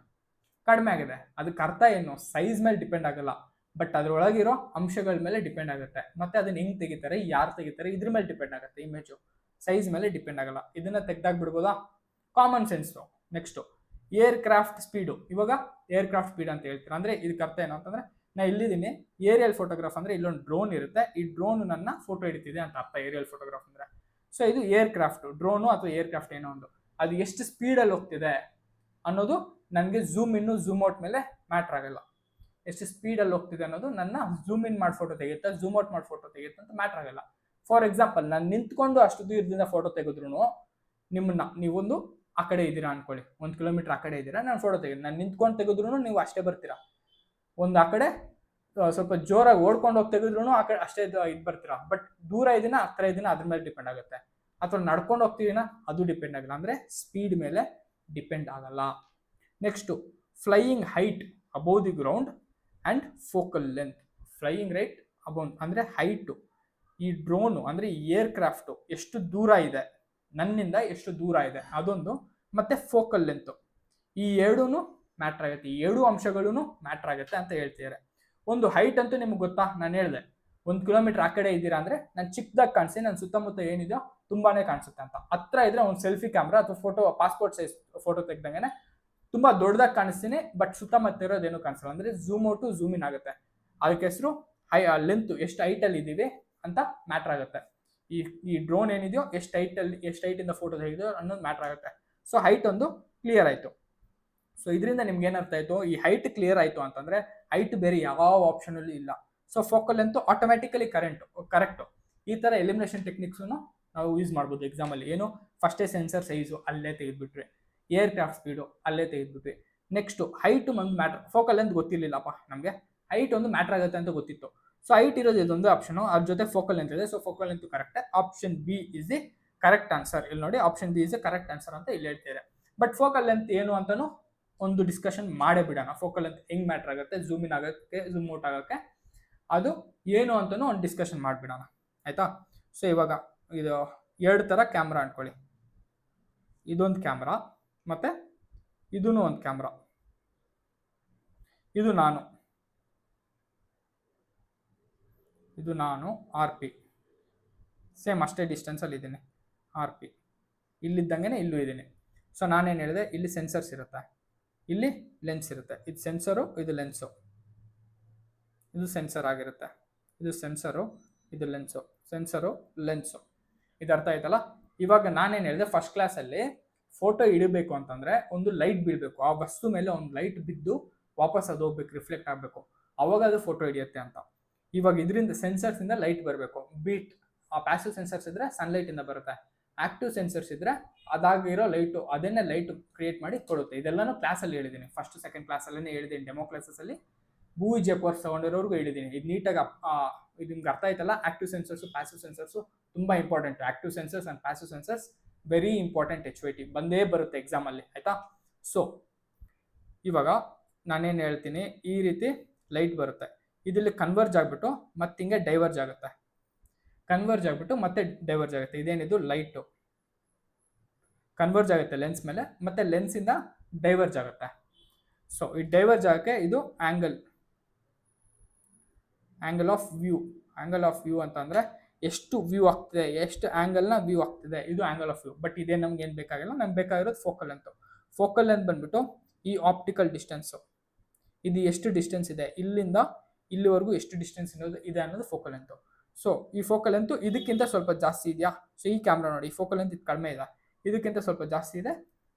ಕಡಿಮೆ ಆಗಿದೆ. ಅದಕ್ಕೆ ಅರ್ಥ ಏನು, ಸೈಜ್ ಮೇಲೆ ಡಿಪೆಂಡ್ ಆಗಲ್ಲ, ಬಟ್ ಅದರೊಳಗಿರೋ ಅಂಶಗಳ ಮೇಲೆ ಡಿಪೆಂಡ್ ಆಗುತ್ತೆ. ಮತ್ತೆ ಅದನ್ನ ಹೆಂಗೆ ತೆಗಿತಾರೆ, ಯಾರು ತೆಗಿತಾರೆ, ಇದ್ರ ಮೇಲೆ ಡಿಪೆಂಡ್ ಆಗುತ್ತೆ. ಇಮೇಜು ಸೈಜ್ ಮೇಲೆ ಡಿಪೆಂಡ್ ಆಗಲ್ಲ. ಇದನ್ನ ತೆಗ್ದಾಕ್ಬಿಡ್ಬೋದಾ, common sense. Next aircraft speed. ಇವಾಗ ಏರ್ ಕ್ರಾಫ್ಟ್ ಸ್ಪೀಡ್ ಅಂತ ಹೇಳ್ತೀರಾ ಅಂದರೆ ಇದಕ್ಕೆ ಅರ್ಥ ಏನು ಅಂತಂದರೆ, ನಾ ಇಲ್ಲಿದ್ದೀನಿ, ಏರಿಯಲ್ ಫೋಟೋಗ್ರಾಫ್ ಅಂದರೆ ಇಲ್ಲೊಂದು ಡ್ರೋನ್ ಇರುತ್ತೆ, ಈ ಡ್ರೋನ್ ನನ್ನ ಫೋಟೋ ಹಿಡಿತಿದೆ ಅಂತ ಅರ್ಥ ಏರಿಯಲ್ ಫೋಟೋಗ್ರಾಫ್ ಅಂದರೆ. ಸೊ ಇದು ಏರ್ ಕ್ರಾಫ್ಟ್, ಡ್ರೋನು ಅಥವಾ ಏರ್ ಕ್ರಾಫ್ಟ್ ಏನೋ ಒಂದು, ಅದು ಎಷ್ಟು ಸ್ಪೀಡಲ್ಲಿ ಹೋಗ್ತಿದೆ ಅನ್ನೋದು ನನಗೆ ಝೂಮ್ ಇನ್ನು ಝೂಮ್ ಔಟ್ ಮೇಲೆ ಮ್ಯಾಟ್ರ್ ಆಗಲ್ಲ. ಎಷ್ಟು ಸ್ಪೀಡಲ್ಲಿ ಹೋಗ್ತಿದೆ ಅನ್ನೋದು ನನ್ನ ಝೂಮ್ ಇನ್ ಮಾಡಿ ಫೋಟೋ ತೆಗೆಯುತ್ತೆ, ಝೂಮ್ ಔಟ್ ಮಾಡಿ ಫೋಟೋ ತೆಗೆಯುತ್ತೆ ಅಂತ ಮ್ಯಾಟ್ರ್ ಆಗಲ್ಲ. ಫಾರ್ ಎಕ್ಸಾಂಪಲ್, ನಾನು ನಿಂತ್ಕೊಂಡು ಅಷ್ಟು ದೂರದಿಂದ ಫೋಟೋ ತೆಗೆದ್ರು ನಿಮ್ಮನ್ನ, ನೀವೊಂದು ಆ ಕಡೆ ಇದ್ದೀರಾ ಅನ್ಕೊಳ್ಳಿ, 1 ಕಿಲೋಮೀಟರ್ ಆ ಕಡೆ ಇದ್ದೀರಾ, ನಾನು ಫೋಟೋ ತೆಗೆದು ನಾನು ನಿಂತ್ಕೊಂಡು ತೆಗೆದ್ರು ನೀವು ಅಷ್ಟೇ ಬರ್ತೀರಾ. ಒಂದು ಆ ಕಡೆ ಸ್ವಲ್ಪ ಜೋರಾಗಿ ಓಡ್ಕೊಂಡು ಹೋಗಿ ತೆಗೆದ್ರು ಆ ಕಡೆ ಅಷ್ಟೇ ಇದು ಬರ್ತೀರಾ. ಬಟ್ ದೂರ ಇದೀನ ಹತ್ರ ಇದೀನ ಅದ್ರ ಮೇಲೆ ಡಿಪೆಂಡ್ ಆಗುತ್ತೆ. ಅಥವಾ ನಡ್ಕೊಂಡು ಹೋಗ್ತೀವಿನ ಅದು ಡಿಪೆಂಡ್ ಆಗಲ್ಲ, ಅಂದರೆ ಸ್ಪೀಡ್ ಮೇಲೆ ಡಿಪೆಂಡ್ ಆಗಲ್ಲ. Next flying height above the ground and focal length. Flying right above ಅಂದರೆ ಹೈಟು, ಈ ಡ್ರೋನು ಅಂದರೆ ಈ ಏರ್ ಕ್ರಾಫ್ಟು ಎಷ್ಟು ದೂರ ಇದೆ, ನನ್ನಿಂದ ಎಷ್ಟು ದೂರ ಇದೆ ಅದೊಂದು, ಮತ್ತು ಫೋಕಲ್ ಲೆಂತು. ಈ ಎರಡೂ ಮ್ಯಾಟ್ರ್ ಆಗುತ್ತೆ, ಈ 2 ಅಂಶಗಳೂ ಮ್ಯಾಟ್ರ್ ಆಗುತ್ತೆ ಅಂತ ಹೇಳ್ತಿದ್ದಾರೆ. ಒಂದು ಹೈಟ್ ಅಂತೂ ನಿಮ್ಗೆ ಗೊತ್ತಾ, ನಾನು ಹೇಳಿದೆ 1 ಕಿಲೋಮೀಟರ್ ಆ ಕಡೆ ಇದ್ದೀರಾ ಅಂದರೆ ನಾನು ಚಿಕ್ಕದಾಗಿ ಕಾಣಿಸಿ, ನನ್ನ ಸುತ್ತಮುತ್ತ ಏನಿದೆಯೋ ತುಂಬಾನೇ ಕಾಣಿಸುತ್ತೆ ಅಂತ. ಹತ್ರ ಇದ್ರೆ ಒಂದು ಸೆಲ್ಫಿ ಕ್ಯಾಮ್ರಾ ಅಥವಾ ಫೋಟೋ, ಪಾಸ್ಪೋರ್ಟ್ ಸೈಜ್ ಫೋಟೋ ತೆಗ್ದಂಗೆ ತುಂಬ ದೊಡ್ಡದಾಗಿ ಕಾಣಿಸ್ತೀನಿ, ಬಟ್ ಸುತ್ತಮುತ್ತ ಇರೋದೇನು ಕಾಣಿಸಲ್ಲ, ಅಂದರೆ ಝೂಮ್ ಔಟು ಝೂಮ್ ಇನ್ ಆಗುತ್ತೆ. ಅದಕ್ಕೆ ಹೆಸರು ಲೆಂತು, ಎಷ್ಟು ಹೈಟಲ್ಲಿ ಇದ್ದೀವಿ ಅಂತ ಮ್ಯಾಟ್ರ್ ಆಗುತ್ತೆ. ಈ ಡ್ರೋನ್ ಏನಿದೆಯೋ ಎಷ್ಟು ಹೈಟಿಂದ ಫೋಟೋ ತೆಗೆದು ಅನ್ನೋದು ಮ್ಯಾಟ್ರ್ ಆಗುತ್ತೆ. ಸೊ ಹೈಟ್ ಒಂದು ಕ್ಲಿಯರ್ ಆಯಿತು. ಸೊ ಇದರಿಂದ ನಿಮ್ಗೆ ಏನರ್ಥ ಆಯಿತು, ಈ ಹೈಟ್ ಕ್ಲಿಯರ್ ಆಯಿತು ಅಂತಂದರೆ ಹೈಟ್ ಬೇರೆ ಯಾವ ಆಪ್ಷನಲ್ಲಿ ಇಲ್ಲ. So focal length automatically correct. ಈ ಥರ ಎಲಿಮಿನೇಷನ್ ಟೆಕ್ನಿಕ್ಸನ್ನು ನಾವು ಯೂಸ್ ಮಾಡ್ಬೋದು ಎಕ್ಸಾಮಲ್ಲಿ. ಏನು, ಫಸ್ಟೇ ಸೆನ್ಸರ್ ಸೈಜು ಅಲ್ಲೇ ತೆಗೆದುಬಿಟ್ರಿ, ಏರ್ ಕ್ರಾಫ್ಟ್ ಸ್ಪೀಡು ಅಲ್ಲೇ ತೆಗೆದುಬಿಟ್ರಿ. ನೆಕ್ಸ್ಟು ಹೈಟ್ ಒಂದು ಮ್ಯಾಟ್ರ್, ಫೋಕಲ್ ಲೆಂತ್ ಗೊತ್ತಿರಲಿಲ್ಲಪ್ಪ ನಮಗೆ, ಹೈಟ್ ಒಂದು ಮ್ಯಾಟ್ರ್ ಆಗುತ್ತೆ ಅಂತ ಗೊತ್ತಿತ್ತು. ಸೊ ಹೈಟ್ ಇರೋದು ಇದೊಂದು ಆಪ್ಷನು, ಅದ್ರ ಜೊತೆ ಫೋಕಲ್ ಲೆಂತ್ ಇದೆ. So focal length correct, option B is the correct answer. ಇಲ್ಲಿ ನೋಡಿ, option B is the correct answer ಅಂತ ಇಲ್ಲಿ ಹೇಳ್ತಿದ್ದಾರೆ. ಬಟ್ ಫೋಕಲ್ ಲೆಂತ್ ಏನು ಅಂತಲೂ ಒಂದು ಡಿಸ್ಕಷನ್ ಮಾಡೇ ಬಿಡೋಣ. ಫೋಕಲ್ ಲೆಂತ್ ಹೆಂಗೆ ಮ್ಯಾಟ್ರ್ ಆಗುತ್ತೆ, ಝೂಮ್ ಇನ್ ಆಗೋಕ್ಕೆ, ಝೂಮ್ ಔಟ್ ಆಗೋಕ್ಕೆ, ಅದು ಏನು ಅಂತಲೂ ಒಂದು ಡಿಸ್ಕಷನ್ ಮಾಡಿಬಿಡೋಣ, ಆಯಿತಾ. ಸೊ ಇವಾಗ ಇದು 2 ಥರ ಕ್ಯಾಮ್ರಾ ಅಂದ್ಕೊಳ್ಳಿ, ಇದೊಂದು ಕ್ಯಾಮ್ರಾ ಮತ್ತು ಇದೂ ಒಂದು ಕ್ಯಾಮ್ರಾ. ಇದು ನಾನು RP, ಸೇಮ್ ಅಷ್ಟೇ ಡಿಸ್ಟೆನ್ಸಲ್ಲಿ ಇದ್ದೀನಿ ಆರ್ ಪಿ. ಇಲ್ಲಿದ್ದಂಗೆ ಇಲ್ಲೂ ಇದ್ದೀನಿ. ಸೊ ನಾನೇನು ಹೇಳಿದೆ, ಇಲ್ಲಿ ಸೆನ್ಸರ್ಸ್ ಇರುತ್ತೆ, ಇಲ್ಲಿ ಲೆನ್ಸ್ ಇರುತ್ತೆ. ಇದು ಸೆನ್ಸರು, ಇದು ಲೆನ್ಸು. ಇದು ಸೆನ್ಸರ್ ಆಗಿರುತ್ತೆ, ಇದು ಸೆನ್ಸರು, ಇದು ಲೆನ್ಸು, ಸೆನ್ಸರು ಲೆನ್ಸು. ಇದು ಅರ್ಥ ಆಯ್ತಲ್ಲ. ಇವಾಗ ನಾನೇನು ಹೇಳಿದೆ, ಫಸ್ಟ್ ಕ್ಲಾಸಲ್ಲಿ ಫೋಟೋ ಇಡಬೇಕು ಅಂತಂದರೆ ಒಂದು ಲೈಟ್ ಬೀಳಬೇಕು, ಆ ವಸ್ತು ಮೇಲೆ ಒಂದು ಲೈಟ್ ಬಿದ್ದು ವಾಪಸ್ ಅದು ಹೋಗ್ಬೇಕು, ರಿಫ್ಲೆಕ್ಟ್ ಆಗಬೇಕು, ಅವಾಗ ಅದು ಫೋಟೋ ಹಿಡಿಯುತ್ತೆ ಅಂತ. ಇವಾಗ ಇದರಿಂದ ಸೆನ್ಸರ್ಸಿಂದ ಲೈಟ್ ಬರಬೇಕು. ಬೀಟ್ ಆ ಪ್ಯಾಸಿವ್ ಸೆನ್ಸರ್ಸ್ ಇದ್ದರೆ ಸನ್ಲೈಟಿಂದ ಬರುತ್ತೆ, ಆಕ್ಟಿವ್ ಸೆನ್ಸರ್ಸ್ ಇದ್ದರೆ ಅದಾಗಿರೋ ಲೈಟು ಅದನ್ನೇ ಲೈಟ್ ಕ್ರಿಯೇಟ್ ಮಾಡಿ ಕೊಡುತ್ತೆ. ಇದೆಲ್ಲನೂ ಕ್ಲಾಸಲ್ಲಿ ಹೇಳಿದ್ದೀನಿ, ಫಸ್ಟ್ ಸೆಕೆಂಡ್ ಕ್ಲಾಸಲ್ಲೇ ಹೇಳಿದ್ದೀನಿ, ಡೆಮೋ ಕ್ಲಾಸಸ್ಸಲ್ಲಿ ಭೂವಿ ಜೆಪೋರ್ಸ್ ತಗೊಂಡಿರೋರ್ಗೂ ಹೇಳಿದ್ದೀನಿ. ಇದು ನೀಟಾಗಿ ಇದು ನಿಮ್ಗೆ ಅರ್ಥ ಆಯ್ತಲ್ಲ. ಆಕ್ಟಿವ್ ಸೆನ್ಸರ್ಸು ಪ್ಯಾಸಿವ್ ಸೆನ್ಸರ್ಸು ತುಂಬ important. Active sensors and passive sensors very important HYT ಬಂದೇ ಬರುತ್ತೆ ಎಕ್ಸಾಮಲ್ಲಿ, ಆಯಿತಾ. ಸೊ ಇವಾಗ ನಾನೇನು ಹೇಳ್ತೀನಿ, ಈ ರೀತಿ ಲೈಟ್ ಬರುತ್ತೆ, ಇದರಲ್ಲಿ ಕನ್ವರ್ಜ್ ಆಗಿಬಿಟ್ಟು ಮತ್ತೆ ಹಿಂಗೆ ಡೈವರ್ಜ್ ಆಗುತ್ತೆ, ಕನ್ವರ್ಜ್ ಆಗಿಬಿಟ್ಟು ಮತ್ತೆ ಡೈವರ್ಜ್ ಆಗುತ್ತೆ. ಇದೇನಿದು ಲೈಟು ಕನ್ವರ್ಜ್ ಆಗುತ್ತೆ ಲೆನ್ಸ್ ಮೇಲೆ, ಮತ್ತೆ ಲೆನ್ಸಿಂದ ಡೈವರ್ಜ್ ಆಗುತ್ತೆ. ಸೊ ಈ ಡೈವರ್ಜ್ ಆಗೋಕ್ಕೆ ಇದು angle of view. Angle of view ಅಂತಂದರೆ ಎಷ್ಟು ವ್ಯೂ ಆಗ್ತಿದೆ, ಎಷ್ಟು ಆ್ಯಂಗಲ್ನ ವ್ಯೂ ಆಗ್ತಿದೆ, ಇದು ಆ್ಯಂಗಲ್ ಆಫ್ ವ್ಯೂ. ಬಟ್ ಇದೇ ನಮ್ಗೆ ಏನು ಬೇಕಾಗಿಲ್ಲ, ನಮ್ಗೆ ಬೇಕಾಗಿರೋದು ಫೋಕಲ್ ಲೆಂತು. ಫೋಕಲ್ ಲೆಂತ್ ಬಂದ್ಬಿಟ್ಟು ಈ ಆಪ್ಟಿಕಲ್ ಡಿಸ್ಟೆನ್ಸು, ಇದು ಎಷ್ಟು ಡಿಸ್ಟೆನ್ಸ್ ಇದೆ, ಇಲ್ಲಿಂದ ಇಲ್ಲಿವರೆಗೂ ಎಷ್ಟು ಡಿಸ್ಟೆನ್ಸ್ ಇದೆ ಅನ್ನೋದು ಫೋಕಲ್ ಲೆಂತು. ಸೊ ಈ ಫೋಕಲ್ ಲೆಂತು ಇದಕ್ಕಿಂತ ಸ್ವಲ್ಪ ಜಾಸ್ತಿ ಇದೆಯಾ? ಸೊ ಈ ಕ್ಯಾಮ್ರಾ ನೋಡಿ, ಈ ಫೋಕಲ್ ಲೆಂತ್ ಇದು ಕಡಿಮೆ ಇದೆ, ಇದಕ್ಕಿಂತ ಸ್ವಲ್ಪ ಜಾಸ್ತಿ ಇದೆ.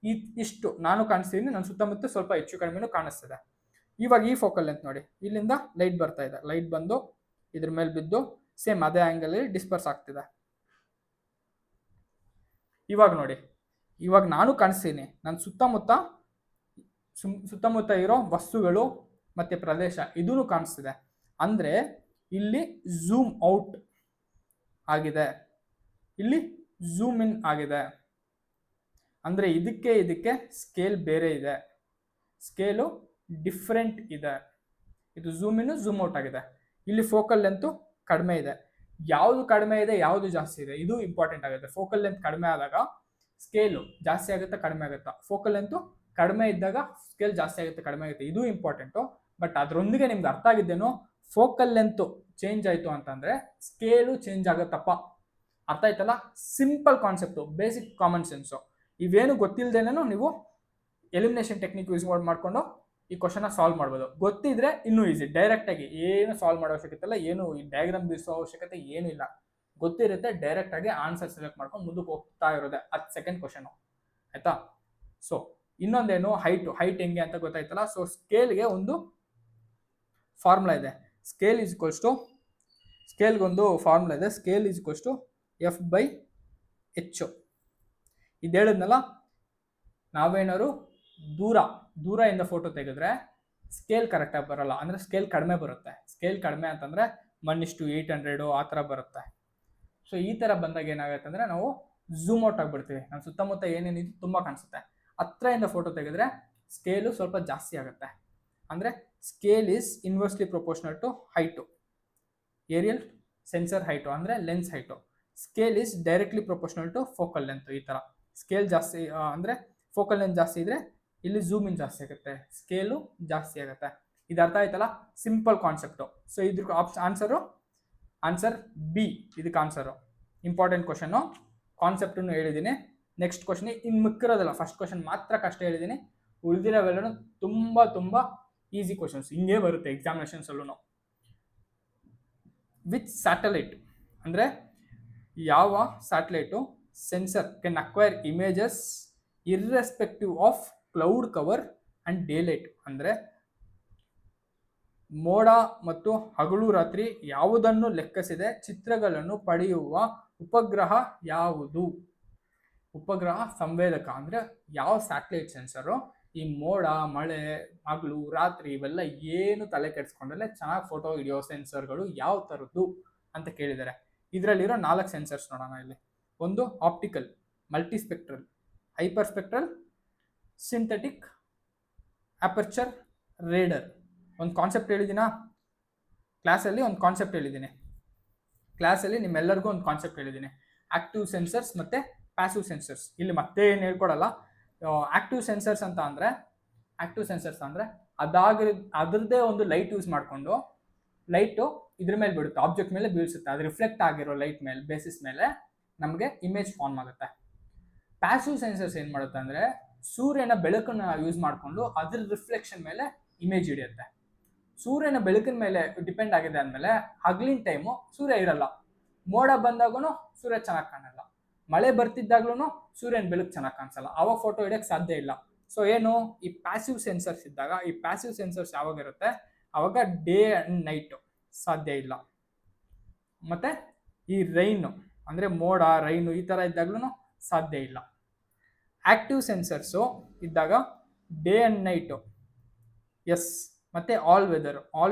ಇಷ್ಟು ನಾನು ಕಾಣಿಸ್ತೀನಿ, ನನ್ನ ಸುತ್ತಮುತ್ತ ಸ್ವಲ್ಪ ಹೆಚ್ಚು ಕಡಿಮೆನೂ ಕಾಣಿಸ್ತಿದೆ. ಇವಾಗ ಈ ಫೋಕಲ್ ಲೆಂತ್ ನೋಡಿ, ಇಲ್ಲಿಂದ ಲೈಟ್ ಬರ್ತಾ ಇದೆ, ಲೈಟ್ ಬಂದು ಇದ್ರ ಮೇಲೆ ಬಿದ್ದು ಸೇಮ್ ಅದೇ ಆ್ಯಂಗಲಲ್ಲಿ ಡಿಸ್ಪರ್ಸ್ ಆಗ್ತಿದೆ. ಇವಾಗ ನೋಡಿ, ಇವಾಗ ನಾನು ಕಾಣಿಸ್ತೀನಿ, ನನ್ನ ಸುತ್ತಮುತ್ತ ಇರೋ ವಸ್ತುಗಳು ಮತ್ತು ಪ್ರದೇಶ ಇದೂ ಕಾಣಿಸ್ತಿದೆ. ಅಂದರೆ ಇಲ್ಲಿ ಝೂಮ್ ಔಟ್ ಆಗಿದೆ, ಇಲ್ಲಿ ಝೂಮ್ ಇನ್ ಆಗಿದೆ. ಅಂದರೆ ಇದಕ್ಕೆ ಸ್ಕೇಲ್ ಬೇರೆ ಇದೆ, ಸ್ಕೇಲು ಡಿಫ್ರೆಂಟ್ ಇದೆ. ಇದು ಝೂಮ್ ಇನ್ನು ಝೂಮ್ ಔಟ್ ಆಗಿದೆ. ಇಲ್ಲಿ ಫೋಕಲ್ ಲೆಂತು ಕಡಿಮೆ ಇದೆ. ಯಾವುದು ಕಡಿಮೆ ಇದೆ, ಯಾವುದು ಜಾಸ್ತಿ ಇದೆ, ಇದು ಇಂಪಾರ್ಟೆಂಟ್ ಆಗುತ್ತೆ. ಫೋಕಲ್ ಲೆಂತ್ ಕಡಿಮೆ ಆದಾಗ ಸ್ಕೇಲು ಜಾಸ್ತಿ ಆಗುತ್ತೆ, ಕಡಿಮೆ ಆಗುತ್ತಾ. ಫೋಕಲ್ ಲೆಂತು ಕಡಿಮೆ ಇದ್ದಾಗ ಸ್ಕೇಲ್ ಜಾಸ್ತಿ ಆಗುತ್ತೆ, ಕಡಿಮೆ ಆಗುತ್ತೆ, ಇದು ಇಂಪಾರ್ಟೆಂಟು. ಬಟ್ ಅದರೊಂದಿಗೆ ನಿಮ್ಗೆ ಅರ್ಥ ಆಗಿದ್ದೇನೋ, ಫೋಕಲ್ ಲೆಂತು ಚೇಂಜ್ ಆಯಿತು ಅಂತಂದರೆ ಸ್ಕೇಲು ಚೇಂಜ್ ಆಗುತ್ತಪ್ಪ. ಅರ್ಥ ಆಯ್ತಲ್ಲ. Simple concept, basic common sense. ಇವೇನು ಗೊತ್ತಿಲ್ಲದೇನೋ ನೀವು ಎಲಿಮಿನೇಷನ್ ಟೆಕ್ನಿಕ್ ಯೂಸ್ ಮಾಡಿಕೊಂಡು ಈ ಕ್ವಶನ್ನ ಸಾಲ್ವ್ ಮಾಡ್ಬೋದು. ಗೊತ್ತಿದ್ರೆ ಇನ್ನೂ ಈಸಿ, ಡೈರೆಕ್ಟಾಗಿ ಏನು ಸಾಲ್ವ್ ಮಾಡೋ ಅವಶ್ಯಕತೆ ಇಲ್ಲ, ಏನು ಈ ಡಯಾಗ್ರಾಮ್ ಬಿಡಿಸೋ ಅವಶ್ಯಕತೆ ಏನೂ ಇಲ್ಲ. ಗೊತ್ತಿರುತ್ತೆ, ಡೈರೆಕ್ಟಾಗಿ ಆನ್ಸರ್ ಸೆಲೆಕ್ಟ್ ಮಾಡ್ಕೊಂಡು ಮುಂದಕ್ಕೆ ಹೋಗ್ತಾ ಇರೋದೆ. ಅದು ಸೆಕೆಂಡ್ ಕ್ವಶನು, ಆಯಿತಾ. ಸೊ ಇನ್ನೊಂದೇನು, ಹೈಟ್ ಹೆಂಗೆ ಅಂತ ಗೊತ್ತಾಯ್ತಲ್ಲ. ಸೊ ಸ್ಕೇಲ್ಗೆ ಒಂದು ಫಾರ್ಮುಲಾ ಇದೆ. ಸ್ಕೇಲ್ಗೊಂದು ಫಾರ್ಮುಲಾ ಇದೆ. Scale is equals to F/H. ಇದು ಹೇಳಿದ್ನಲ್ಲ, ನಾವೇನಾದ್ರು ದೂರದಿಂದ ಫೋಟೋ ತೆಗೆದ್ರೆ ಸ್ಕೇಲ್ ಕರೆಕ್ಟಾಗಿ ಬರೋಲ್ಲ, ಅಂದರೆ ಸ್ಕೇಲ್ ಕಡಿಮೆ ಬರುತ್ತೆ. ಸ್ಕೇಲ್ ಕಡಿಮೆ ಅಂತಂದರೆ 1:800 ಆ ಥರ ಬರುತ್ತೆ. ಸೊ ಈ ಥರ ಬಂದಾಗ ಏನಾಗುತ್ತೆ ಅಂದರೆ ನಾವು ಝೂಮ್ ಔಟ್ ಆಗಿಬಿಡ್ತೀವಿ, ನಮ್ಮ ಸುತ್ತಮುತ್ತ ಏನೇನಿದೆ ತುಂಬ ಕಾಣಿಸುತ್ತೆ. ಹತ್ರದಿಂದ ಫೋಟೋ ತೆಗೆದ್ರೆ ಸ್ಕೇಲು ಸ್ವಲ್ಪ ಜಾಸ್ತಿ ಆಗುತ್ತೆ. ಅಂದರೆ scale is inversely proportional to height, aerial sensor height ಅಂದರೆ lens height. Scale is directly proportional to focal length. ಈ ಥರ ಸ್ಕೇಲ್ ಜಾಸ್ತಿ ಅಂದರೆ ಫೋಕಲ್ ಲೆಂತ್ ಜಾಸ್ತಿ ಇದ್ದರೆ ಇಲ್ಲಿ ಝೂಮ್ ಇನ್ ಜಾಸ್ತಿ ಆಗುತ್ತೆ, ಸ್ಕೇಲು ಜಾಸ್ತಿ ಆಗುತ್ತೆ. ಇದು ಅರ್ಥ ಆಯ್ತಲ್ಲ, ಸಿಂಪಲ್ ಕಾನ್ಸೆಪ್ಟು. ಸೊ ಇದ್ರ ಆನ್ಸರ್ ಬಿ, ಇದಕ್ಕೆ ಆನ್ಸರು. ಇಂಪಾರ್ಟೆಂಟ್ ಕ್ವಶನು, ಕಾನ್ಸೆಪ್ಟನ್ನು ಹೇಳಿದ್ದೀನಿ. ನೆಕ್ಸ್ಟ್ ಕ್ವಶನ್ ಇನ್ನು ಮಿಕ್ಕಿರೋದಲ್ಲ, ಫಸ್ಟ್ ಕ್ವಶನ್ ಮಾತ್ರ ಕಷ್ಟ ಹೇಳಿದ್ದೀನಿ, ಉಳಿದಿರೋವೆಲ್ಲನೂ ತುಂಬ ಈಸಿ ಕ್ವಶನ್ಸ್ ಹಿಂಗೆ ಬರುತ್ತೆ ಎಕ್ಸಾಮಿನೇಷನ್ಸಲ್ಲೂ. ವಿಚ್ ಸ್ಯಾಟಲೈಟ್ ಅಂದರೆ ಯಾವ satellite sensor can acquire images irrespective of cloud cover and daylight. ಅಂದರೆ ಮೋಡ ಮತ್ತು ಹಗಲು ರಾತ್ರಿ ಯಾವುದನ್ನು ಲೆಕ್ಕಿಸದೆ ಚಿತ್ರಗಳನ್ನು ಪಡೆಯುವ ಉಪಗ್ರಹ ಯಾವುದು? ಉಪಗ್ರಹ ಸಂವೇದಕ ಅಂದರೆ ಯಾವ ಸ್ಯಾಟಲೈಟ್ ಸೆನ್ಸರು ಈ ಮೋಡ, ಮಳೆ, ಹಗಲು ರಾತ್ರಿ ಇವೆಲ್ಲ ಏನು ತಲೆ ಕೆಡಿಸ್ಕೊಂಡಲ್ಲೇ ಚೆನ್ನಾಗಿ ಫೋಟೋ ಹಿಡಿಯೋ ಸೆನ್ಸರ್ಗಳು ಯಾವ ಥರದ್ದು ಅಂತ ಕೇಳಿದ್ದಾರೆ. ಇದರಲ್ಲಿರೋ 4 ಸೆನ್ಸರ್ಸ್ ನೋಡೋಣ ಇಲ್ಲಿ. ಒಂದು optical, multispectral, hyperspectral, synthetic, aperture, radar. ಒಂದು ಕಾನ್ಸೆಪ್ಟ್ ಹೇಳಿದ್ದೀನಾ ಕ್ಲಾಸಲ್ಲಿ, ಒಂದು ಕಾನ್ಸೆಪ್ಟ್ ಹೇಳಿದ್ದೀನಿ ಕ್ಲಾಸಲ್ಲಿ, ನಿಮ್ಮೆಲ್ಲರಿಗೂ ಒಂದು ಕಾನ್ಸೆಪ್ಟ್ ಹೇಳಿದ್ದೀನಿ, ಆಕ್ಟಿವ್ ಸೆನ್ಸರ್ಸ್ ಮತ್ತು ಪ್ಯಾಸಿವ್ ಸೆನ್ಸರ್ಸ್. ಇಲ್ಲಿ ಮತ್ತೆ ಏನು ಹೇಳ್ಕೊಡಲ್ಲ. ಆಕ್ಟಿವ್ ಸೆನ್ಸರ್ಸ್ ಅಂದರೆ ಅದರದ್ದೇ ಒಂದು ಲೈಟ್ ಯೂಸ್ ಮಾಡಿಕೊಂಡು, ಲೈಟು ಇದ್ರ ಮೇಲೆ ಬೀಳುತ್ತೆ, ಆಬ್ಜೆಕ್ಟ್ ಮೇಲೆ ಬೀಳಿಸುತ್ತೆ, ಅದು ರಿಫ್ಲೆಕ್ಟ್ ಆಗಿರೋ ಲೈಟ್ ಮೇಲೆ ಬೇಸಿಸ್ ಮೇಲೆ ನಮಗೆ ಇಮೇಜ್ ಫಾರ್ಮ್ ಆಗುತ್ತೆ. ಪ್ಯಾಸಿವ್ ಸೆನ್ಸರ್ಸ್ ಏನು ಮಾಡುತ್ತೆ ಅಂದರೆ ಸೂರ್ಯನ ಬೆಳಕನ್ನು ಯೂಸ್ ಮಾಡಿಕೊಂಡು ಅದ್ರ ರಿಫ್ಲೆಕ್ಷನ್ ಮೇಲೆ ಇಮೇಜ್ ಹಿಡಿಯುತ್ತೆ. ಸೂರ್ಯನ ಬೆಳಕಿನ ಮೇಲೆ ಡಿಪೆಂಡ್ ಆಗಿದೆ ಅಂದಮೇಲೆ ಹಗಲಿನ ಟೈಮು ಸೂರ್ಯ ಇರಲ್ಲ, ಮೋಡ ಬಂದಾಗೂ ಸೂರ್ಯ ಚೆನ್ನಾಗಿ ಕಾಣಲ್ಲ, ಮಳೆ ಬರ್ತಿದ್ದಾಗ್ಲೂ ಸೂರ್ಯನ ಬೆಳಕು ಚೆನ್ನಾಗಿ ಕಾಣಿಸಲ್ಲ, ಆವಾಗ ಫೋಟೋ ಹಿಡಿಯೋಕ್ಕೆ ಸಾಧ್ಯ ಇಲ್ಲ. ಸೊ ಏನು, ಈ ಪ್ಯಾಸಿವ್ ಸೆನ್ಸರ್ಸ್ ಇದ್ದಾಗ, ಈ ಪ್ಯಾಸಿವ್ ಸೆನ್ಸರ್ಸ್ ಯಾವಾಗ ಇರುತ್ತೆ ಆವಾಗ ಡೇ ಆ್ಯಂಡ್ ನೈಟು ಸಾಧ್ಯ ಇಲ್ಲ. ಮತ್ತು ಈ ರೈನು ಅಂದರೆ ಮೋಡ ರೈನು ಈ ಥರ ಇದ್ದಾಗ್ಲೂ ಸಾಧ್ಯ ಇಲ್ಲ. ಆಕ್ಟಿವ್ ಸೆನ್ಸರ್ಸು ಇದ್ದಾಗ ಡೇ ಆ್ಯಂಡ್ ನೈಟು ಎಸ್, ಮತ್ತು ಆಲ್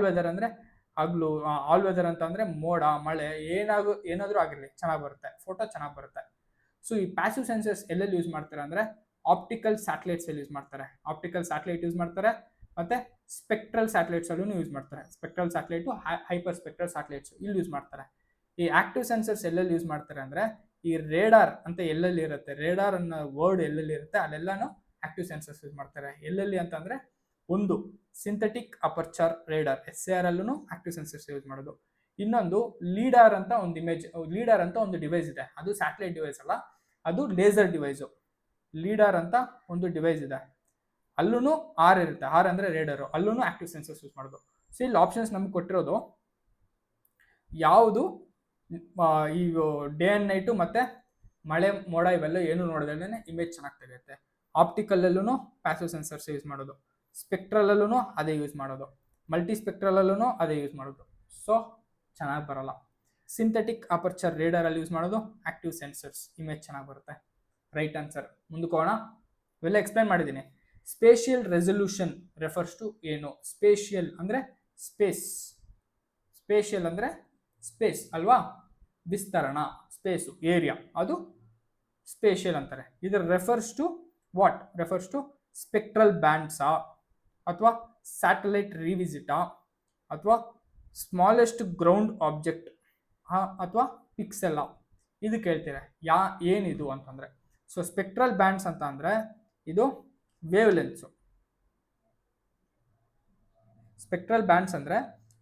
ವೆದರ್ ಅಂದರೆ ಹಗಲು, ಆಲ್ ವೆದರ್ ಅಂತ ಅಂದರೆ ಮೋಡ ಮಳೆ ಏನಾದರೂ ಆಗಿರಲಿ ಚೆನ್ನಾಗಿ ಬರುತ್ತೆ, ಫೋಟೋ ಚೆನ್ನಾಗಿ ಬರುತ್ತೆ. ಸೊ ಈ ಪ್ಯಾಸಿವ್ ಸೆನ್ಸರ್ಸ್ ಎಲ್ಲೆಲ್ಲಿ ಯೂಸ್ ಮಾಡ್ತಾರೆ ಅಂದರೆ ಆಪ್ಟಿಕಲ್ ಸ್ಯಾಟಲೈಟ್ಸಲ್ಲಿ ಯೂಸ್ ಮಾಡ್ತಾರೆ, ಆಪ್ಟಿಕಲ್ ಸ್ಯಾಟಲೈಟ್ ಯೂಸ್ ಮಾಡ್ತಾರೆ, ಮತ್ತು ಸ್ಪೆಕ್ಟ್ರಲ್ ಸ್ಯಾಟಲೈಟ್ಸಲ್ಲೂ ಯೂಸ್ ಮಾಡ್ತಾರೆ. Spectral satellite hyper spectral satellites ಇಲ್ಲಿ ಯೂಸ್ ಮಾಡ್ತಾರೆ. ಈ ಆಕ್ಟಿವ್ ಸೆನ್ಸರ್ಸ್ ಎಲ್ಲೆಲ್ಲಿ ಯೂಸ್ ಮಾಡ್ತಾರೆ ಅಂದರೆ ಈ ರೇಡಾರ್ ಅಂತ ಎಲ್ಲೆಲ್ಲಿ ಇರುತ್ತೆ, ರೇಡಾರ್ ಅನ್ನೋ ವರ್ಡ್ ಎಲ್ಲೆಲ್ಲಿ ಇರುತ್ತೆ ಅಲ್ಲೆಲ್ಲಾನು ಆಕ್ಟಿವ್ ಸೆನ್ಸರ್ಸ್ ಯೂಸ್ ಮಾಡ್ತಾರೆ. ಎಲ್ಲೆಲ್ಲಿ ಅಂತಂದರೆ ಒಂದು ಸಿಂಥೆಟಿಕ್ ಅಪರ್ಚರ್ ರೇಡಾರ್ SAR ಅಲ್ಲೂ ಆಕ್ಟಿವ್ ಸೆನ್ಸರ್ಸ್ ಯೂಸ್ ಮಾಡೋದು. ಇನ್ನೊಂದು ಲೀಡಾರ್ ಅಂತ ಒಂದು ಡಿವೈಸ್ ಇದೆ, ಅದು ಸ್ಯಾಟಲೈಟ್ ಡಿವೈಸ್ ಅಲ್ಲ, ಅದು ಲೇಸರ್ ಡಿವೈಸು. ಲೀಡಾರ್ ಅಂತ ಒಂದು ಡಿವೈಸ್ ಇದೆ, ಅಲ್ಲೂ ಆರ್ ಇರುತ್ತೆ, ಆರ್ ಅಂದರೆ ರೇಡರು, ಅಲ್ಲೂ ಆಕ್ಟಿವ್ ಸೆನ್ಸರ್ಸ್ ಯೂಸ್ ಮಾಡೋದು. ಸೊ ಇಲ್ಲಿ ಆಪ್ಷನ್ಸ್ ನಮ್ಗೆ ಕೊಟ್ಟಿರೋದು ಯಾವುದು ಈ ಡೇ ಆ್ಯಂಡ್ ನೈಟು ಮತ್ತು ಮಳೆ ಮೋಡ ಇವೆಲ್ಲ ಏನು ನೋಡೋದಲ್ಲೇ ಇಮೇಜ್ ಚೆನ್ನಾಗಿ ತೆಗೆಯುತ್ತೆ. ಆಪ್ಟಿಕಲ್ಲಲ್ಲೂ ಪ್ಯಾಸಿವ್ ಸೆನ್ಸರ್ಸ್ ಯೂಸ್ ಮಾಡೋದು, ಸ್ಪೆಕ್ಟ್ರಲ್ಲೂ ಅದೇ ಯೂಸ್ ಮಾಡೋದು, ಮಲ್ಟಿ ಸ್ಪೆಕ್ಟ್ರಲ್ಲೂ ಅದೇ ಯೂಸ್ ಮಾಡೋದು. ಸೊ ಚೆನ್ನಾಗಿ ಬರಲ್ಲ. ಸಿಂಥೆಟಿಕ್ ಅಪರ್ಚರ್ ರೇಡರಲ್ಲಿ ಯೂಸ್ ಮಾಡೋದು ಆಕ್ಟಿವ್ ಸೆನ್ಸರ್ಸ್, ಇಮೇಜ್ ಚೆನ್ನಾಗಿ ಬರುತ್ತೆ. Right answer. ಮುಂದಕ್ಕೆ ಹೋಗೋಣ. ಇವೆಲ್ಲ ಎಕ್ಸ್ಪ್ಲೈನ್ ಮಾಡಿದ್ದೀನಿ. ಸ್ಪೇಷಿಯಲ್ ರೆಸಲ್ಯೂಷನ್ ರೆಫರ್ಸ್ ಟು ಏನು? ಸ್ಪೇಷಿಯಲ್ ಅಂದರೆ ಸ್ಪೇಸ್, ಸ್ಪೇಷಿಯಲ್ ಅಂದರೆ ಸ್ಪೇಸ್ ಅಲ್ವಾ, ವಿಸ್ತರಣ, ಸ್ಪೇಸು ಏರಿಯಾ, ಅದು ಸ್ಪೇಷಿಯಲ್ ಅಂತಾರೆ. ಇದರ refers to what? Refers to spectral ಬ್ಯಾಂಡ್ಸಾ, ಅಥವಾ ಸ್ಯಾಟಲೈಟ್ ರಿವಿಸಿಟಾ, ಅಥವಾ ಸ್ಮಾಲೆಸ್ಟ್ ಗ್ರೌಂಡ್ ಆಬ್ಜೆಕ್ಟ್, ಅಥವಾ ಪಿಕ್ಸೆಲ್ಲ, ಇದು ಕೇಳ್ತೀರಾ ಏನಿದು ಅಂತಂದರೆ. ಸೊ ಸ್ಪೆಕ್ಟ್ರಲ್ ಬ್ಯಾಂಡ್ಸ್ ಅಂತ ಅಂದರೆ ಇದು ವೇವ್ ಲೆನ್ಸು. ಸ್ಪೆಕ್ಟ್ರಲ್ ಬ್ಯಾಂಡ್ಸ್ ಅಂದರೆ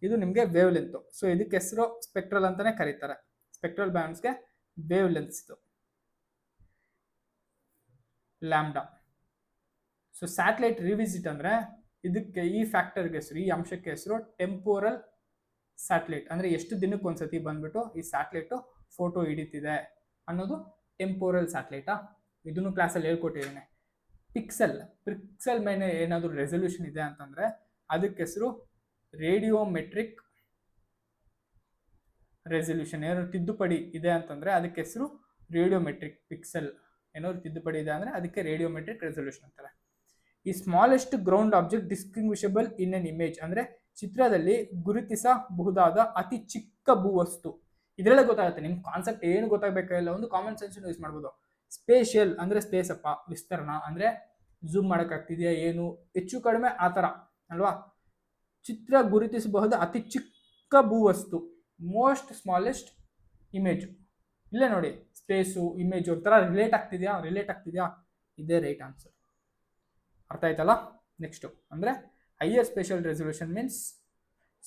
ಇದು ನಿಮಗೆ ವೇವ್ ಲೆಂತು. ಸೊ ಇದಕ್ಕೆ ಹೆಸರು ಸ್ಪೆಕ್ಟ್ರಲ್ ಅಂತಲೇ ಕರೀತಾರೆ. ಸ್ಪೆಕ್ಟ್ರಲ್ ಬ್ಯಾಂಡ್ಸ್ಗೆ ವೇವ್ ಲೆನ್ಸ್ ಇದು ಲ್ಯಾಂಬ್ಡಾ. ಸೊ ಸ್ಯಾಟಲೈಟ್ ರಿವಿಸಿಟ್ ಅಂದರೆ ಇದಕ್ಕೆ ಈ ಫ್ಯಾಕ್ಟರ್ಗೆ ಹೆಸರು, ಈ ಅಂಶಕ್ಕೆ ಹೆಸರು ಟೆಂಪೋರಲ್ ಸ್ಯಾಟಲೈಟ್. ಅಂದರೆ ಎಷ್ಟು ದಿನಕ್ಕೆ ಒಂದ್ಸತಿ ಬಂದ್ಬಿಟ್ಟು ಈ ಸ್ಯಾಟಲೈಟು ಫೋಟೋ ಹಿಡಿತಿದೆ ಅನ್ನೋದು ಟೆಂಪೋರಲ್ ಸ್ಯಾಟಲೈಟಾ. ಇದನ್ನು ಕ್ಲಾಸಲ್ಲಿ ಹೇಳ್ಕೊಟ್ಟಿದ್ದೇನೆ. ಪಿಕ್ಸೆಲ್ ಮೇಲೆ ಏನಾದರೂ ರೆಸಲ್ಯೂಷನ್ ಇದೆ ಅಂತಂದರೆ ಅದಕ್ಕೆ ಹೆಸರು ರೇಡಿಯೋಮೆಟ್ರಿಕ್ ರೆಸಲ್ಯೂಷನ್. ಏನಾದ್ರು ತಿದ್ದುಪಡಿ ಇದೆ ಅಂತಂದರೆ ಅದಕ್ಕೆ ಹೆಸರು ರೇಡಿಯೋಮೆಟ್ರಿಕ್. ಪಿಕ್ಸೆಲ್ ಏನಾದ್ರು ತಿದ್ದುಪಡಿ ಇದೆ ಅಂದರೆ ಅದಕ್ಕೆ ರೇಡಿಯೋಮೆಟ್ರಿಕ್ ರೆಸಲ್ಯೂಷನ್ ಅಂತಾರೆ. ಈ ಸ್ಮಾಲೆಸ್ಟ್ ಗ್ರೌಂಡ್ ಆಬ್ಜೆಕ್ಟ್ ಡಿಸ್ಟಿಂಗ್ವಿಷಬಲ್ ಇನ್ ಎನ್ ಇಮೇಜ್ ಅಂದರೆ ಚಿತ್ರದಲ್ಲಿ ಗುರುತಿಸಬಹುದಾದ ಅತಿ ಚಿಕ್ಕ ಭೂವಸ್ತು. ಇದರಲ್ಲೇ ಗೊತ್ತಾಗುತ್ತೆ ನಿಮ್ಗೆ ಕಾನ್ಸೆಪ್ಟ್ ಏನು ಗೊತ್ತಾಗಬೇಕಾಗಿಲ್ಲ, ಒಂದು ಕಾಮನ್ ಸೆನ್ಸ್ ಯೂಸ್ ಮಾಡ್ಬೋದು. ಸ್ಪೇಷಿಯಲ್ ಅಂದರೆ ಸ್ಪೇಸ್ ಅಪ್ಪ, ವಿಸ್ತರಣ ಅಂದರೆ ಝೂಮ್ ಮಾಡೋಕ್ಕಾಗ್ತಿದೆಯಾ ಏನು, ಹೆಚ್ಚು ಕಡಿಮೆ ಆ ಥರ ಅಲ್ವಾ. ಚಿತ್ರ ಗುರುತಿಸಬಹುದಾದ ಅತಿ ಚಿಕ್ಕ ಭೂವಸ್ತು, ಮೋಸ್ಟ್ ಸ್ಮಾಲೆಸ್ಟ್ ಇಮೇಜ್. ಇಲ್ಲೇ ನೋಡಿ, ಸ್ಪೇಸು ಇಮೇಜ್ ಒಂಥರ ರಿಲೇಟ್ ಆಗ್ತಿದೆಯಾ, ಇದೇ ರೈಟ್ ಆನ್ಸರ್. ಅರ್ಥ ಆಯ್ತಲ್ಲ. ನೆಕ್ಸ್ಟು ಅಂದರೆ higher spatial resolution means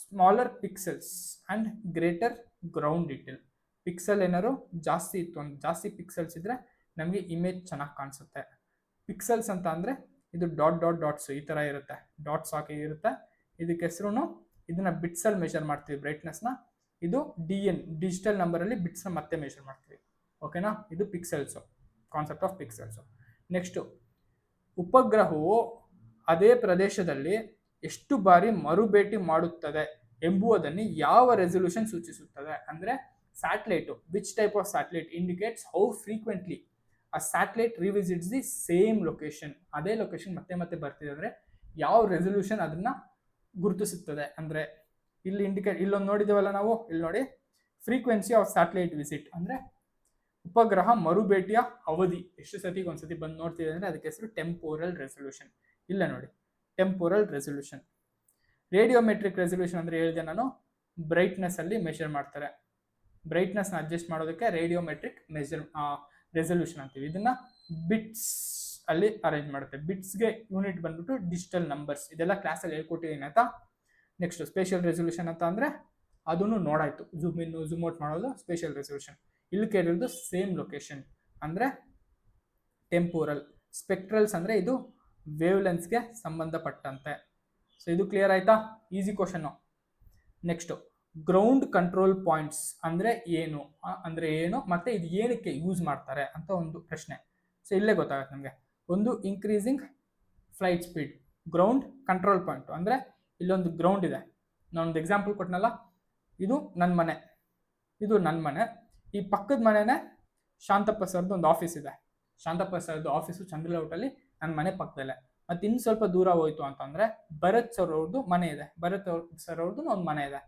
smaller pixels and greater ground detail. Pixel ಏನಾದ್ರು ಜಾಸ್ತಿ ಇತ್ತು, ಜಾಸ್ತಿ ಪಿಕ್ಸೆಲ್ಸ್ ಇದ್ದರೆ ನಮಗೆ ಇಮೇಜ್ ಚೆನ್ನಾಗಿ ಕಾಣಿಸುತ್ತೆ. ಪಿಕ್ಸೆಲ್ಸ್ ಅಂತ ಅಂದರೆ ಇದು ಡಾಟ್ಸು ಈ ಥರ ಇರುತ್ತೆ, ಡಾಟ್ಸ್ ಹಾಕಿ ಇರುತ್ತೆ. ಇದಕ್ಕೆ ಹೆಸರು, ಇದನ್ನು ಬಿಟ್ಸಲ್ಲಿ ಮೆಷರ್ ಮಾಡ್ತೀವಿ ಬ್ರೈಟ್ನೆಸ್ನ. ಇದು DN ಡಿಜಿಟಲ್ ನಂಬರಲ್ಲಿ ಬಿಟ್ಸ್ನ ಮತ್ತೆ ಮೆಷರ್ ಮಾಡ್ತೀವಿ. ಓಕೆನಾ, ಇದು ಪಿಕ್ಸೆಲ್ಸು, ಕಾನ್ಸೆಪ್ಟ್ ಆಫ್ ಪಿಕ್ಸೆಲ್ಸು. ನೆಕ್ಸ್ಟು, ಉಪಗ್ರಹವು ಅದೇ ಪ್ರದೇಶದಲ್ಲಿ ಎಷ್ಟು ಬಾರಿ ಮರುಭೇಟಿ ಮಾಡುತ್ತದೆ ಎಂಬುದನ್ನು ಯಾವ ರೆಸಲ್ಯೂಷನ್ ಸೂಚಿಸುತ್ತದೆ? ಅಂದರೆ satellite, which type of satellite indicates how frequently ಆ ಸ್ಯಾಟಲೈಟ್ ರಿವಿಸಿಟ್ಸ್ ದಿ ಸೇಮ್ ಲೊಕೇಶನ್. ಅದೇ ಲೊಕೇಶನ್ ಮತ್ತೆ ಬರ್ತಿದೆ ಅಂದರೆ ಯಾವ ರೆಸಲ್ಯೂಷನ್ ಅದನ್ನು ಗುರುತಿಸುತ್ತದೆ ಅಂದರೆ ಇಲ್ಲಿ ಇಲ್ಲೊಂದು ನೋಡಿದ್ದೇವಲ್ಲ ನಾವು, ಇಲ್ಲಿ ನೋಡಿ, ಫ್ರೀಕ್ವೆನ್ಸಿ ಆಫ್ ಸ್ಯಾಟಲೈಟ್ ವಿಸಿಟ್ ಅಂದರೆ ಉಪಗ್ರಹ ಮರುಭೇಟಿಯ ಅವಧಿ ಎಷ್ಟು ಸತಿಗೆ ಒಂದ್ಸತಿ ಬಂದು ನೋಡ್ತಿದೆ ಅಂದರೆ ಅದಕ್ಕೆ ಹೆಸರು ಟೆಂಪೋರಲ್ ರೆಸಲ್ಯೂಷನ್. ಇಲ್ಲ ನೋಡಿ, ಟೆಂಪೋರಲ್ ರೆಸಲ್ಯೂಷನ್. ರೇಡಿಯೋಮೆಟ್ರಿಕ್ ರೆಸಲ್ಯೂಷನ್ ಅಂದರೆ ಹೇಳಿದೆ ನಾನು, ಬ್ರೈಟ್ನೆಸ್ಸಲ್ಲಿ ಮೆಷರ್ ಮಾಡ್ತಾರೆ. ಬ್ರೈಟ್ನೆಸ್ನ ಅಡ್ಜಸ್ಟ್ ಮಾಡೋದಕ್ಕೆ ರೇಡಿಯೋಮೆಟ್ರಿಕ್ ರೆಸಲ್ಯೂಷನ್ ಅಂತೀವಿ. ಇದನ್ನು ಬಿಟ್ಸ್ ಅಲ್ಲಿ ಅರೇಂಜ್ ಮಾಡುತ್ತೆ. ಬಿಟ್ಸ್ಗೆ ಯೂನಿಟ್ ಬಂದ್ಬಿಟ್ಟು ಡಿಜಿಟಲ್ ನಂಬರ್ಸ್. ಇದೆಲ್ಲ ಕ್ಲಾಸಲ್ಲಿ ಹೇಳ್ಕೊಟ್ಟಿದ್ದೀನಿ ಆಯ್ತಾ. ನೆಕ್ಸ್ಟ್ ಸ್ಪೇಷಿಯಲ್ ರೆಸಲ್ಯೂಷನ್ ಅಂತ ಅಂದರೆ ಅದನ್ನು ನೋಡಾಯ್ತು, ಝೂಮ್ ಇನ್ ಝೂಮ್ ಔಟ್ ಮಾಡೋದು ಸ್ಪೇಷಿಯಲ್ ರೆಸಲ್ಯೂಷನ್. ಇಲ್ಲಿ ಕೇಳಿರೋದು ಸೇಮ್ ಲೊಕೇಶನ್ ಅಂದರೆ ಟೆಂಪೋರಲ್. ಸ್ಪೆಕ್ಟ್ರಲ್ಸ್ ಅಂದರೆ ಇದು ವೇವ್ ಲೆನ್ಸ್ಗೆ ಸಂಬಂಧಪಟ್ಟಂತೆ. ಸೊ ಇದು ಕ್ಲಿಯರ್ ಆಯ್ತಾ? Easy question. Next ground control points ಅಂದರೆ ಏನು ಮತ್ತು ಇದು ಏನಕ್ಕೆ ಯೂಸ್ ಮಾಡ್ತಾರೆ ಅಂತ ಒಂದು ಪ್ರಶ್ನೆ. ಸೊ ಇಲ್ಲೇ ಗೊತ್ತಾಗುತ್ತೆ ನಮಗೆ. ಒಂದು increasing flight speed, ground control point ಅಂದರೆ ಇಲ್ಲೊಂದು ಗ್ರೌಂಡ್ ಇದೆ. ನಾನೊಂದು ಎಕ್ಸಾಂಪಲ್ ಕೊಟ್ಟನಲ್ಲ, ಇದು ನನ್ನ ಮನೆ, ಈ ಪಕ್ಕದ ಮನೆನೇ ಶಾಂತಪ್ಪ ಸರ್ದು ಒಂದು ಆಫೀಸ್ ಇದೆ. ಶಾಂತಪ್ಪ ಸರ್ದು ಆಫೀಸು ಚಂದ್ರಲೇಔಟಲ್ಲಿ ನನ್ನ ಮನೆ ಪಕ್ಕದಲ್ಲೇ. ಮತ್ತು ಇನ್ನು ಸ್ವಲ್ಪ ದೂರ ಹೋಯ್ತು ಅಂತಂದರೆ ಭರತ್ ಸರ್ ಅವ್ರದ್ದು ಮನೆ ಇದೆ, ಭರತ್ ಸರ್ ಅವ್ರದ್ದು ಒಂದು ಮನೆ ಇದೆ.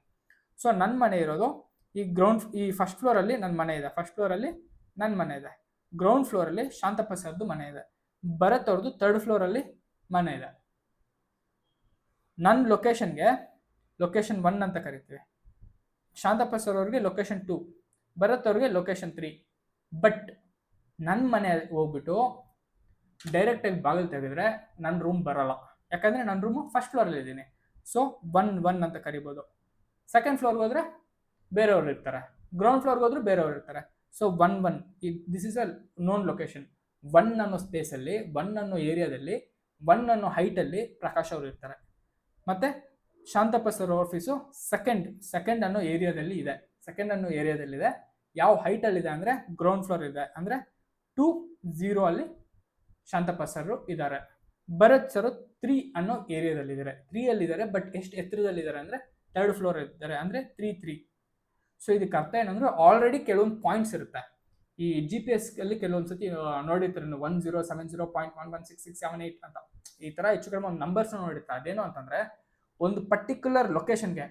ಸೊ ನನ್ನ ಮನೆ ಇರೋದು ಈ ಫಸ್ಟ್ ಫ್ಲೋರಲ್ಲಿ ನನ್ನ ಮನೆ ಇದೆ, ಗ್ರೌಂಡ್ ಫ್ಲೋರಲ್ಲಿ ಶಾಂತಪ್ಪ ಸರ್ದು ಮನೆ ಇದೆ, ಭರತ್ ಅವ್ರದ್ದು 3rd ಫ್ಲೋರಲ್ಲಿ ಮನೆ ಇದೆ. ನನ್ನ ಲೊಕೇಶನ್ಗೆ ಲೊಕೇಶನ್ 1 ಅಂತ ಕರಿತೀವಿ, ಶಾಂತಪ್ಪ ಸರ್ ಅವ್ರಿಗೆ ಲೊಕೇಶನ್ 2, ಭರತ್ ಅವ್ರಿಗೆ ಲೊಕೇಶನ್ 3. ಬಟ್ ನನ್ನ ಮನೆ ಹೋಗ್ಬಿಟ್ಟು ಡೈರೆಕ್ಟಾಗಿ ಬಾಗಿಲು ತೆಗೆದ್ರೆ ನನ್ನ ರೂಮ್ ಬರೋಲ್ಲ, ಯಾಕಂದರೆ ನನ್ನ ರೂಮು ಫಸ್ಟ್ ಫ್ಲೋರಲ್ಲಿ ಇದ್ದೀನಿ. ಸೊ 1 ಅಂತ ಕರಿಬೋದು. ಸೆಕೆಂಡ್ ಫ್ಲೋರ್ಗೆ ಹೋದರೆ ಬೇರೆಯವ್ರು ಇರ್ತಾರೆ, ಗ್ರೌಂಡ್ ಫ್ಲೋರ್ಗೆ ಹೋದ್ರೆ ಬೇರೆಯವ್ರು ಇರ್ತಾರೆ. So 1 this is a non location. 1 ಅನ್ನೋ ಸ್ಪೇಸಲ್ಲಿ, 1 ಅನ್ನೋ ಏರಿಯಾದಲ್ಲಿ, 1 ಅನ್ನೋ ಹೈಟಲ್ಲಿ ಪ್ರಕಾಶ್ ಅವರು ಇರ್ತಾರೆ. ಮತ್ತು ಶಾಂತಪ್ಪ ಸರ್ ಆಫೀಸು ಸೆಕೆಂಡ್ ಅನ್ನೋ ಏರಿಯಾದಲ್ಲಿ ಇದೆ. ಯಾವ ಹೈಟಲ್ಲಿದೆ ಅಂದರೆ ಗ್ರೌಂಡ್ ಫ್ಲೋರ್ ಇದೆ, ಅಂದರೆ 2-0 ಅಲ್ಲಿ ಶಾಂತಪ್ಪ ಸರ್ ಇದ್ದಾರೆ. ಭರತ್ ಸರ್ 3 ಅನ್ನೋ ಏರಿಯಾದಲ್ಲಿದ್ದಾರೆ, 3 ಅಲ್ಲಿದ್ದಾರೆ. ಬಟ್ ಎಷ್ಟು ಎತ್ತರದಲ್ಲಿದ್ದಾರೆ ಅಂದರೆ 3rd ಫ್ಲೋರ್ ಇದ್ದಾರೆ, ಅಂದರೆ 3. ಸೊ ಇದಕ್ಕೆ ಅರ್ಥ ಏನಂದ್ರೆ ಆಲ್ರೆಡಿ ಕೆಲವೊಂದು ಪಾಯಿಂಟ್ಸ್ ಇರುತ್ತೆ. ಈ GPS ಅಲ್ಲಿ ಕೆಲವೊಂದು ಸತಿ ನೋಡಿರ್ತಾರೆ, 1070.116678 ಅಂತ ಈ ಥರ ಹೆಚ್ಚು ಕಡಿಮೆ ಒಂದು ನಂಬರ್ಸ್ ನೋಡಿರ್ತಾರೆ. ಅದೇನು ಅಂತಂದರೆ ಒಂದು ಪರ್ಟಿಕ್ಯುಲರ್ ಲೊಕೇಶನ್ಗೆ,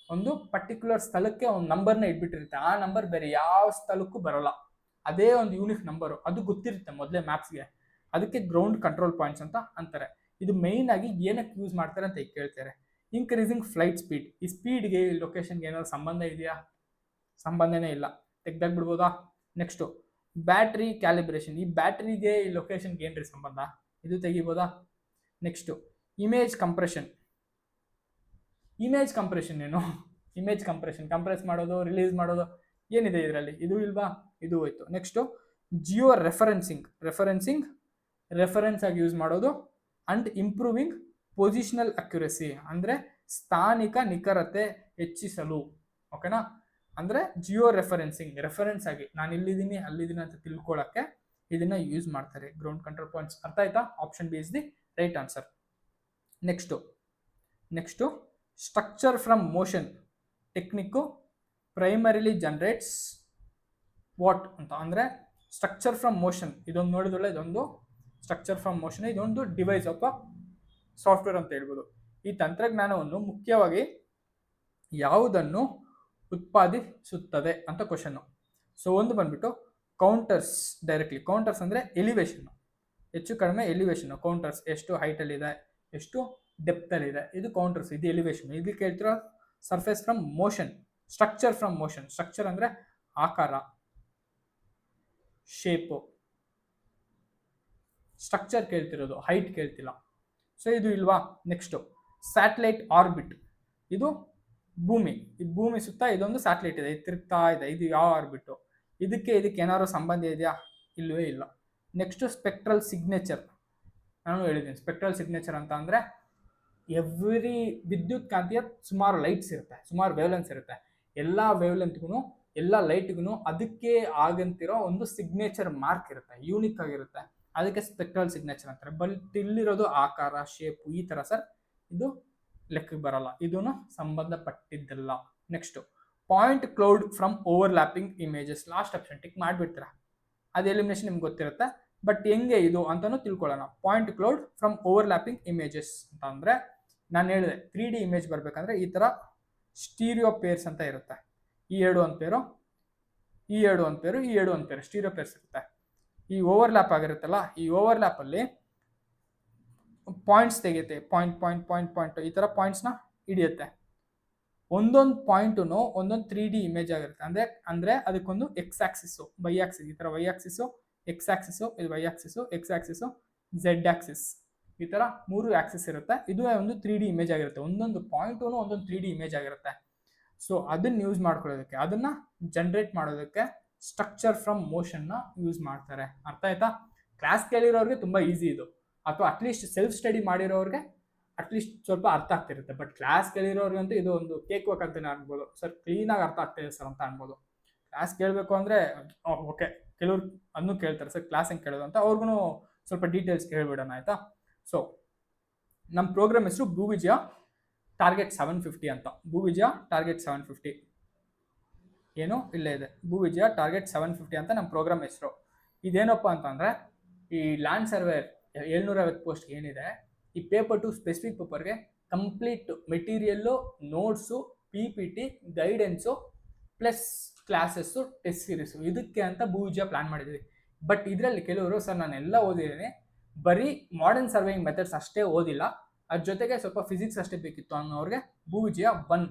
ಒಂದು ಪರ್ಟಿಕ್ಯುಲರ್ ಸ್ಥಳಕ್ಕೆ ಒಂದು ನಂಬರ್ನ ಇಟ್ಬಿಟ್ಟಿರುತ್ತೆ. ಆ ನಂಬರ್ ಬೇರೆ ಯಾವ ಸ್ಥಳಕ್ಕೂ ಬರೋಲ್ಲ, ಅದೇ ಒಂದು ಯೂನಿಕ್ ನಂಬರು, ಅದು ಗೊತ್ತಿರುತ್ತೆ ಮೊದಲೇ ಮ್ಯಾಪ್ಸ್ಗೆ. ಅದಕ್ಕೆ ಗ್ರೌಂಡ್ ಕಂಟ್ರೋಲ್ ಪಾಯಿಂಟ್ಸ್ ಅಂತ ಅಂತಾರೆ. ಇದು ಮೇಯ್ನ್ ಆಗಿ ಏನಕ್ಕೆ ಯೂಸ್ ಮಾಡ್ತಾರೆ ಅಂತ ಕೇಳ್ತಾರೆ. ಇನ್ಕ್ರೀಸಿಂಗ್ ಫ್ಲೈಟ್ ಸ್ಪೀಡ್, ಈ ಸ್ಪೀಡ್ಗೆ ಈ ಲೊಕೇಶನ್ಗೆ ಏನಾದ್ರು ಸಂಬಂಧ ಇದೆಯಾ? ಸಂಬಂಧನೇ ಇಲ್ಲ, ತೆಗ್ದಾಕ್ಬಿಡ್ಬೋದಾ? ನೆಕ್ಸ್ಟು ಬ್ಯಾಟ್ರಿ ಕ್ಯಾಲಿಬ್ರೇಷನ್, ಈ ಬ್ಯಾಟ್ರಿಗೆ ಈ ಲೊಕೇಶನ್ಗೆ ಏನ್ರಿ ಸಂಬಂಧ? ಇದು ತೆಗಿಬೋದಾ? ನೆಕ್ಸ್ಟು ಇಮೇಜ್ ಕಂಪ್ರೆಷನ್ ಏನು? ಇಮೇಜ್ ಕಂಪ್ರೆಸ್ ಮಾಡೋದು, ರಿಲೀಸ್ ಮಾಡೋದು ಏನಿದೆ ಇದರಲ್ಲಿ? ಇದು ಇಲ್ವಾ? ಇದು ಹೋಯ್ತು. ನೆಕ್ಸ್ಟು ಜಿಯೋ ರೆಫರೆನ್ಸ್ ಆಗಿ ಯೂಸ್ ಮಾಡೋದು. ಅಂಡ್ ಇಂಪ್ರೂವಿಂಗ್ ಪೊಸಿಷನಲ್ ಅಕ್ಯುರಸಿ ಅಂದರೆ ಸ್ಥಾನಿಕ ನಿಖರತೆ ಹೆಚ್ಚಿಸಲು. ಓಕೆನಾ? ಅಂದರೆ ಜಿಯೋ ರೆಫರೆನ್ಸ್ ಆಗಿ ನಾನು ಇಲ್ಲಿದ್ದೀನಿ ಅಲ್ಲಿದ್ದೀನಿ ಅಂತ ತಿಳ್ಕೊಳ್ಳೋಕ್ಕೆ ಇದನ್ನ ಯೂಸ್ ಮಾಡ್ತಾರೆ, ಗ್ರೌಂಡ್ ಕಂಟ್ರೋಲ್ ಪಾಯಿಂಟ್ಸ್. ಅರ್ಥ ಆಯ್ತಾ? Option B is the right answer. Next structure from motion technique primarily generates what ಅಂತ. ಅಂದರೆ ಸ್ಟ್ರಕ್ಚರ್ ಫ್ರಮ್ ಮೋಷನ್ ಇದೊಂದು ನೋಡಿದ್ರಲ್ಲ, ಇದೊಂದು ಸ್ಟ್ರಕ್ಚರ್ ಫ್ರಮ್ ಮೋಷನ್, ಇದೊಂದು ಡಿವೈಸ್ ಆಫ್ ಸಾಫ್ಟ್ವೇರ್ ಅಂತ ಹೇಳ್ಬೋದು. ಈ ತಂತ್ರಜ್ಞಾನವನ್ನು ಮುಖ್ಯವಾಗಿ ಯಾವುದನ್ನು ಉತ್ಪಾದಿಸುತ್ತದೆ ಅಂತ ಕ್ವಶನ್ನು. ಸೊ ಒಂದು ಬಂದ್ಬಿಟ್ಟು ಕೌಂಟರ್ಸ್, ಡೈರೆಕ್ಟ್ಲಿ ಕೌಂಟರ್ಸ್ ಅಂದರೆ ಎಲಿವೇಶನ್ನು, ಹೆಚ್ಚು ಕಡಿಮೆ ಎಲಿವೇಶನ್ನು. ಕೌಂಟರ್ಸ್ ಎಷ್ಟು ಹೈಟಲ್ಲಿದೆ, ಎಷ್ಟು ಡೆಪ್ತಲ್ಲಿದೆ, ಇದು ಕೌಂಟರ್ಸ್, ಇದು ಎಲಿವೇಶನ್. ಇದು ಕೇಳ್ತಿರೋ surface from motion, structure from motion. Structure ಅಂದರೆ ಆಕಾರ, ಶೇಪು, ಸ್ಟ್ರಕ್ಚರ್ ಕೇಳ್ತಿರೋದು, ಹೈಟ್ ಕೇಳ್ತಿಲ್ಲ. ಸೊ ಇದು ಇಲ್ವಾ? ನೆಕ್ಸ್ಟು ಸ್ಯಾಟಲೈಟ್ ಆರ್ಬಿಟ್, ಇದು ಭೂಮಿ ಸುತ್ತ ಇದೊಂದು ಸ್ಯಾಟಲೈಟ್ ಇದೆ, ಇದು ತಿರುಗ್ತಾ ಇದೆ. ಇದು ಯಾವ ಆರ್ಬಿಟ್ಟು? ಇದಕ್ಕೆ ಏನಾದ್ರು ಸಂಬಂಧ ಇದೆಯಾ? ಇಲ್ಲವೇ ಇಲ್ಲ. ನೆಕ್ಸ್ಟು ಸ್ಪೆಕ್ಟ್ರಲ್ ಸಿಗ್ನೇಚರ್, ನಾನು ಹೇಳಿದ್ದೀನಿ ಸ್ಪೆಕ್ಟ್ರಲ್ ಸಿಗ್ನೇಚರ್ ಅಂತ ಅಂದರೆ ಎವ್ರಿ ವಿದ್ಯುತ್ ಕಾಂತಿಯ ಸುಮಾರು ಲೈಟ್ಸ್ ಇರುತ್ತೆ, ಸುಮಾರು ವೇವ್ಲೆನ್ಸ್ ಇರುತ್ತೆ. ಎಲ್ಲ ವೇವ್ಲೆಂತ್ಗೂ ಎಲ್ಲ ಲೈಟ್ಗೂ ಅದಕ್ಕೆ ಆಗಂತಿರೋ ಒಂದು ಸಿಗ್ನೇಚರ್ ಮಾರ್ಕ್ ಇರುತ್ತೆ, ಯೂನಿಕ್ ಆಗಿರುತ್ತೆ. ಅದಕ್ಕೆ ಸ್ಪೆಕ್ಟ್ರಲ್ ಸಿಗ್ನೇಚರ್ ಅಂತಾರೆ. ಬಟ್ ಇಲ್ಲಿರೋದು ಆಕಾರ, ಶೇಪು ಈ ಥರ ಸರ್, ಇದು ಲೆಕ್ಕಕ್ಕೆ ಬರಲ್ಲ, ಇದೂ ಸಂಬಂಧಪಟ್ಟಿದ್ದಲ್ಲ. Next point cloud from overlapping images. Last option tick ಮಾಡಿಬಿಡ್ತೀರ, ಅದು ಎಲಿಮಿನೇಷನ್ ನಿಮ್ಗೆ ಗೊತ್ತಿರುತ್ತೆ. ಬಟ್ ಹೆಂಗೆ ಇದು ಅಂತಲೂ ತಿಳ್ಕೊಳ್ಳೋಣ. Point cloud from overlapping images ಅಂತ ಅಂದರೆ ನಾನು ಹೇಳಿದೆ 3D ಇಮೇಜ್ ಬರಬೇಕಂದ್ರೆ ಈ ಥರ ಸ್ಟೀರಿಯೋ ಪೇರ್ಸ್ ಅಂತ ಇರುತ್ತೆ. ಈ ಎರಡು ಒಂದು ಪೇರು, ಈ ಎರಡು ಒಂದು ಪೇರು ಸ್ಟೀರಿಯೋ ಪೇರ್ಸ್ ಇರುತ್ತೆ. ಈ ಓವರ್ಲ್ಯಾಪ್ ಆಗಿರುತ್ತಲ್ಲ, ಈ ಓವರ್ಲ್ಯಾಪಲ್ಲಿ ಪಾಯಿಂಟ್ಸ್ ತೆಗೆಯುತ್ತೆ, ಪಾಯಿಂಟ್ ಈ ಥರ ಪಾಯಿಂಟ್ಸ್ನ ಹಿಡಿಯುತ್ತೆ. ಒಂದೊಂದು ಪಾಯಿಂಟು ಒಂದೊಂದು 3D ಇಮೇಜ್ ಆಗಿರುತ್ತೆ. ಅಂದರೆ ಅದಕ್ಕೊಂದು ಎಕ್ಸ್ ಆಕ್ಸಿಸು, ವೈ ಆಕ್ಸಿಸ್, ಈ ಥರ ವೈ ಆಕ್ಸಿಸು, ಎಕ್ಸ್ ಆಕ್ಸಿಸು, ಇದು Y axis, X axis, Z axis, ಈ ಥರ 3 ಆಕ್ಸಿಸ್ ಇರುತ್ತೆ. ಇದು ಒಂದು 3D ಇಮೇಜ್ ಆಗಿರುತ್ತೆ. ಒಂದೊಂದು ಪಾಯಿಂಟು ಒಂದೊಂದು 3D ಇಮೇಜ್ ಆಗಿರುತ್ತೆ. ಸೊ ಅದನ್ನ ಯೂಸ್ ಮಾಡ್ಕೊಳ್ಳೋದಕ್ಕೆ, ಅದನ್ನ ಜನರೇಟ್ ಮಾಡೋದಕ್ಕೆ ಸ್ಟ್ರಕ್ಚರ್ ಫ್ರಮ್ ಮೋಷನ್ನ ಯೂಸ್ ಮಾಡ್ತಾರೆ. ಅರ್ಥ ಆಯ್ತಾ? ಕ್ಲಾಸ್ ಕೇಳಿರೋರಿಗೆ ತುಂಬ ಈಸಿ ಇದು, ಅಥವಾ ಅಟ್ಲೀಸ್ಟ್ ಸೆಲ್ಫ್ ಸ್ಟಡಿ ಮಾಡಿರೋರಿಗೆ ಅಟ್ಲೀಸ್ಟ್ ಸ್ವಲ್ಪ ಅರ್ಥ ಆಗ್ತಿರುತ್ತೆ. ಬಟ್ ಕ್ಲಾಸ್ ಕೇಳಿರೋರ್ಗಂತೂ ಇದು ಒಂದು ಕೇಕ್ ವರ್ಕ್ ಅಂತಲೇ ಅನ್ಬೋದು. ಸರ್ ಕ್ಲೀನಾಗಿ ಅರ್ಥ ಆಗ್ತಿದೆ ಸರ್ ಅಂತ ಅನ್ಬೋದು. ಕ್ಲಾಸ್ ಕೇಳಬೇಕು ಅಂದರೆ ಓಕೆ, ಕೆಲವ್ರು ಅದನ್ನು ಕೇಳ್ತಾರೆ ಸರ್ ಕ್ಲಾಸ್ ಹೆಂಗೆ ಕೇಳೋದು ಅಂತ, ಅವ್ರಿಗೂ ಸ್ವಲ್ಪ ಡೀಟೇಲ್ಸ್ ಕೇಳ್ಬಿಡೋಣ ಆಯಿತಾ. ಸೊ ನಮ್ಮ ಪ್ರೋಗ್ರಾಮ್ ಹೆಸರು ಭೂವಿಜಯ ಟಾರ್ಗೆಟ್ 750 ಅಂತ. ಭೂವಿಜಯ ಟಾರ್ಗೆಟ್ 750 ಏನು ಇಲ್ಲೇ ಇದೆ, ಭೂವಿಜಯ ಟಾರ್ಗೆಟ್ 750 ಅಂತ ನಮ್ಮ ಪ್ರೋಗ್ರಾಮ್ ಹೆಸರು. ಇದೇನಪ್ಪ ಅಂತಂದರೆ, ಈ ಲ್ಯಾಂಡ್ ಸರ್ವೇರ್ 750 ಪೋಸ್ಟ್ ಏನಿದೆ, ಈ ಪೇಪರ್ ಟು ಸ್ಪೆಸಿಫಿಕ್ ಪೇಪರ್ಗೆ complete material, notes, PPT, guidance plus classes, test series, ಇದಕ್ಕೆ ಅಂತ ಭೂವಿಜಯ ಪ್ಲಾನ್ ಮಾಡಿದ್ದೀವಿ. ಬಟ್ ಇದರಲ್ಲಿ ಕೆಲವರು ಸರ್ ನಾನೆಲ್ಲ ಓದಿದ್ದೀನಿ, ಬರೀ ಮಾಡರ್ನ್ ಸರ್ವೇಯಿಂಗ್ ಮೆಥಡ್ಸ್ ಅಷ್ಟೇ ಓದಿಲ್ಲ, ಅದ್ರ ಜೊತೆಗೆ ಸ್ವಲ್ಪ ಫಿಸಿಕ್ಸ್ ಅಷ್ಟೇ ಬೇಕಿತ್ತು ಅನ್ನೋರಿಗೆ ಭೂವಿಜಯ 1